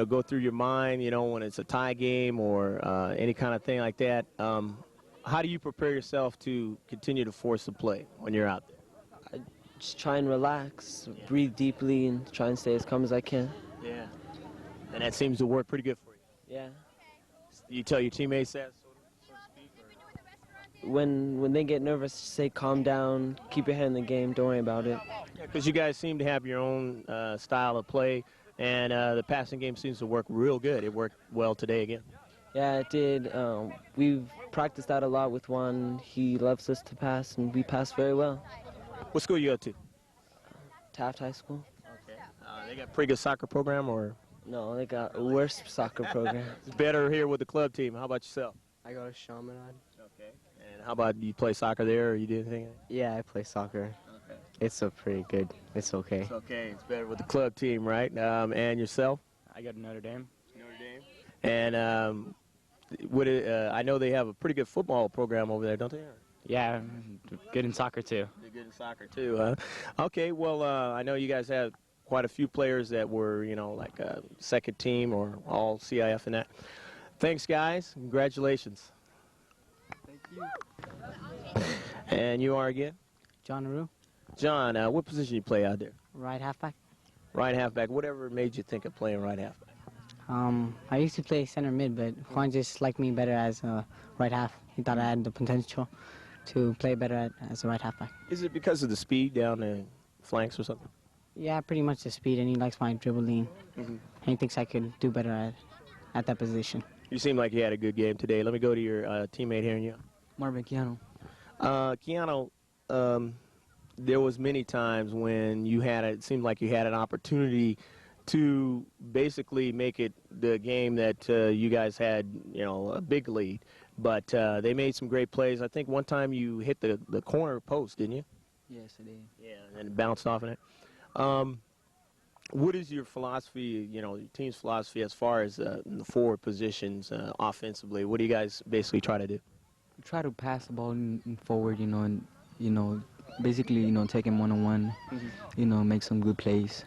Speaker 4: go through your mind when it's a tie game or any kind of thing like that. How do you prepare yourself to continue to force the play when you're out there?
Speaker 12: I just try and relax, breathe deeply, and try and stay as calm as I can.
Speaker 4: Yeah. And that seems to work pretty good for you.
Speaker 12: Yeah.
Speaker 4: You tell your teammates that, so to speak? Or?
Speaker 12: When they get nervous, say calm down, keep your head in the game, don't worry about it.
Speaker 4: Yeah, because you guys seem to have your own style of play, and the passing game seems to work real good. It worked well today again.
Speaker 12: Yeah, it did. We've practiced that a lot with Juan. He loves us to pass, and we pass very well.
Speaker 4: What school you go to?
Speaker 12: Taft High School.
Speaker 4: Okay. They got a pretty good soccer program, or?
Speaker 12: No, they got a worse soccer program.
Speaker 4: It's better here with the club team. How about yourself?
Speaker 13: I go to Chaminade.
Speaker 4: Okay. And how about you play soccer there, or you do anything?
Speaker 13: Yeah, I play soccer.
Speaker 4: Okay.
Speaker 13: It's pretty good. It's okay.
Speaker 4: It's okay. It's better with the club team, right? And yourself?
Speaker 17: I go to Notre Dame.
Speaker 4: Notre Dame. And I know they have a pretty good football program over there, don't they?
Speaker 17: Yeah, good in soccer too.
Speaker 4: They're good in soccer too, huh? Okay, well, I know you guys have quite a few players that were, like a second team or all CIF and that. Thanks, guys. Congratulations.
Speaker 13: Thank you.
Speaker 4: And you are again?
Speaker 18: John Aru.
Speaker 4: John, what position you play out there?
Speaker 18: Right halfback.
Speaker 4: Right halfback. Whatever made you think of playing right halfback?
Speaker 18: I used to play center mid, but Juan just liked me better as right half. He thought I had the potential to play better as a right halfback.
Speaker 4: Is it because of the speed down the flanks or something?
Speaker 18: Yeah, pretty much the speed, and he likes my dribbling. And he thinks I could do better at that position.
Speaker 4: You seem like you had a good game today. Let me go to your teammate here. And you.
Speaker 19: Marvin Keanu.
Speaker 4: Keanu, there was many times when it seemed like you had an opportunity to basically make it the game that you guys had, a big lead. But they made some great plays. I think one time you hit the corner post, didn't you?
Speaker 19: Yes, I did.
Speaker 4: Yeah, and it bounced off in it. What is your philosophy, your team's philosophy as far as the forward positions offensively? What do you guys basically try to do?
Speaker 19: We try to pass the ball forward, and basically, take him one-on-one, make some good plays,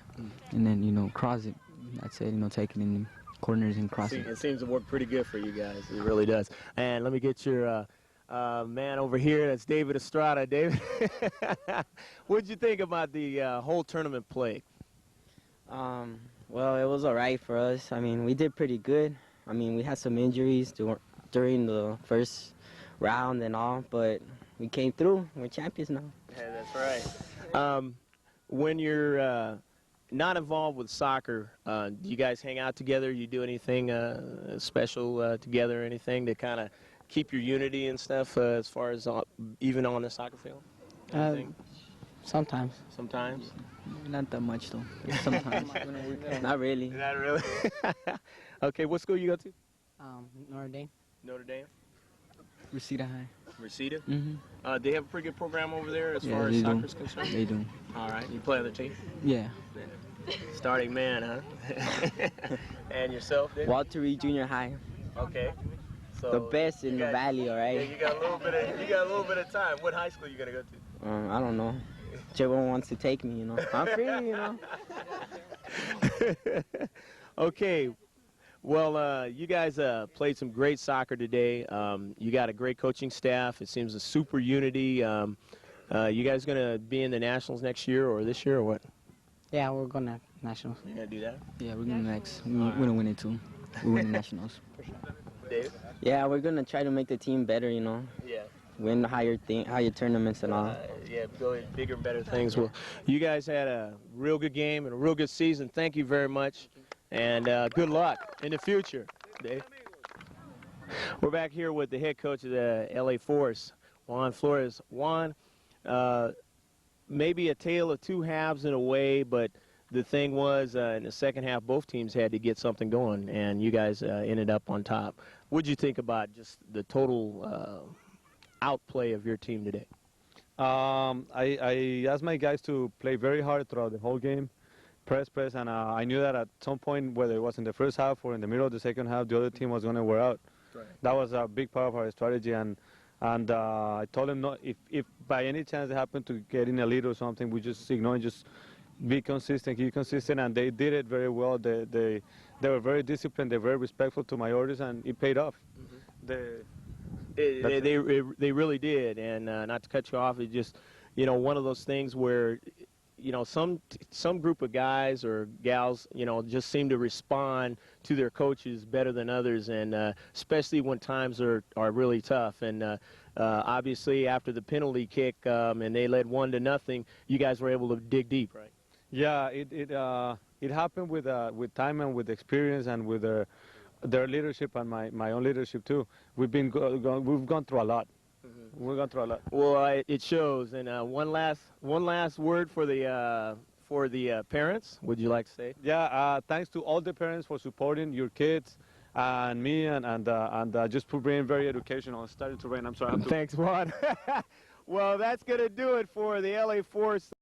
Speaker 19: and then, cross it. That's it, take it in the corners and cross it.
Speaker 4: It seems to work pretty good for you guys. It really does. And let me get your man over here. That's David Estrada. David, what did you think about the whole tournament play?
Speaker 11: Well, it was all right for us. I mean, we did pretty good. I mean, we had some injuries during the first round and all, but we came through. We're champions now.
Speaker 4: Yeah, that's right. When you're not involved with soccer, do you guys hang out together? You do anything special together, anything to kind of keep your unity and stuff as far as even on the soccer field?
Speaker 18: Sometimes.
Speaker 4: Sometimes?
Speaker 19: Not that much, though. Sometimes.
Speaker 11: Not really.
Speaker 4: Not really. Okay, what school you go to?
Speaker 18: Notre Dame.
Speaker 4: Notre Dame?
Speaker 19: Reseda High.
Speaker 4: Reseda?
Speaker 19: Mm-hmm.
Speaker 4: They have a pretty good program over there as
Speaker 19: Yeah,
Speaker 4: far as
Speaker 19: they
Speaker 4: soccer's
Speaker 19: do.
Speaker 4: concerned?
Speaker 19: They do.
Speaker 4: All right. You play on the team?
Speaker 19: Yeah.
Speaker 4: Starting man, huh? And yourself, David?
Speaker 11: Walter Reed Junior High.
Speaker 4: Okay. So
Speaker 11: The best in the valley, all right?
Speaker 4: Yeah, you got a little bit of time. What high school you gonna go to?
Speaker 11: I don't know. Whichever one wants to take me, I'm free,
Speaker 4: Okay. Well, you guys played some great soccer today. You got a great coaching staff. It seems a super unity. You guys going to be in the Nationals next year or this year or what?
Speaker 18: Yeah, we're going to Nationals.
Speaker 4: You're going to do that?
Speaker 19: Yeah, we're going to next. We're going to win it, too. We win the Nationals.
Speaker 4: Dave?
Speaker 11: Yeah, we're going to try to make the team better,
Speaker 4: Yeah.
Speaker 11: Win higher tournaments and all.
Speaker 4: Yeah, go bigger and better things. Well, you guys had a real good game and a real good season. Thank you very much. And good luck in the future, Dave. We're back here with the head coach of the LA Force, Juan Flores. Juan, maybe a tale of two halves in a way, but the thing was in the second half, both teams had to get something going, and you guys ended up on top. What did you think about just the total outplay of your team today?
Speaker 20: I asked my guys to play very hard throughout the whole game. Press, and I knew that at some point, whether it was in the first half or in the middle of the second half, the other team was going to wear out. Right. That was a big part of our strategy, and I told them, no, if by any chance they happen to get in a lead or something, we just ignore and just be consistent, keep consistent, and they did it very well. They were very disciplined, they were very respectful to my orders, and it paid off.
Speaker 4: They really did, and not to cut you off, it just, one of those things where some group of guys or gals, just seem to respond to their coaches better than others, and especially when times are really tough. And obviously, after the penalty kick, and they led 1-0, you guys were able to dig deep, right?
Speaker 20: Yeah, it happened with time and with experience and with their leadership and my own leadership too. We've gone through a lot. We've gone through a lot.
Speaker 4: Well, it shows. And one last word for the parents. Would you like to say?
Speaker 20: Yeah. Thanks to all the parents for supporting your kids and me, and just for being very educational. It's starting to rain. I'm sorry.
Speaker 4: Thanks, Juan. Well, that's gonna do it for the LA Force.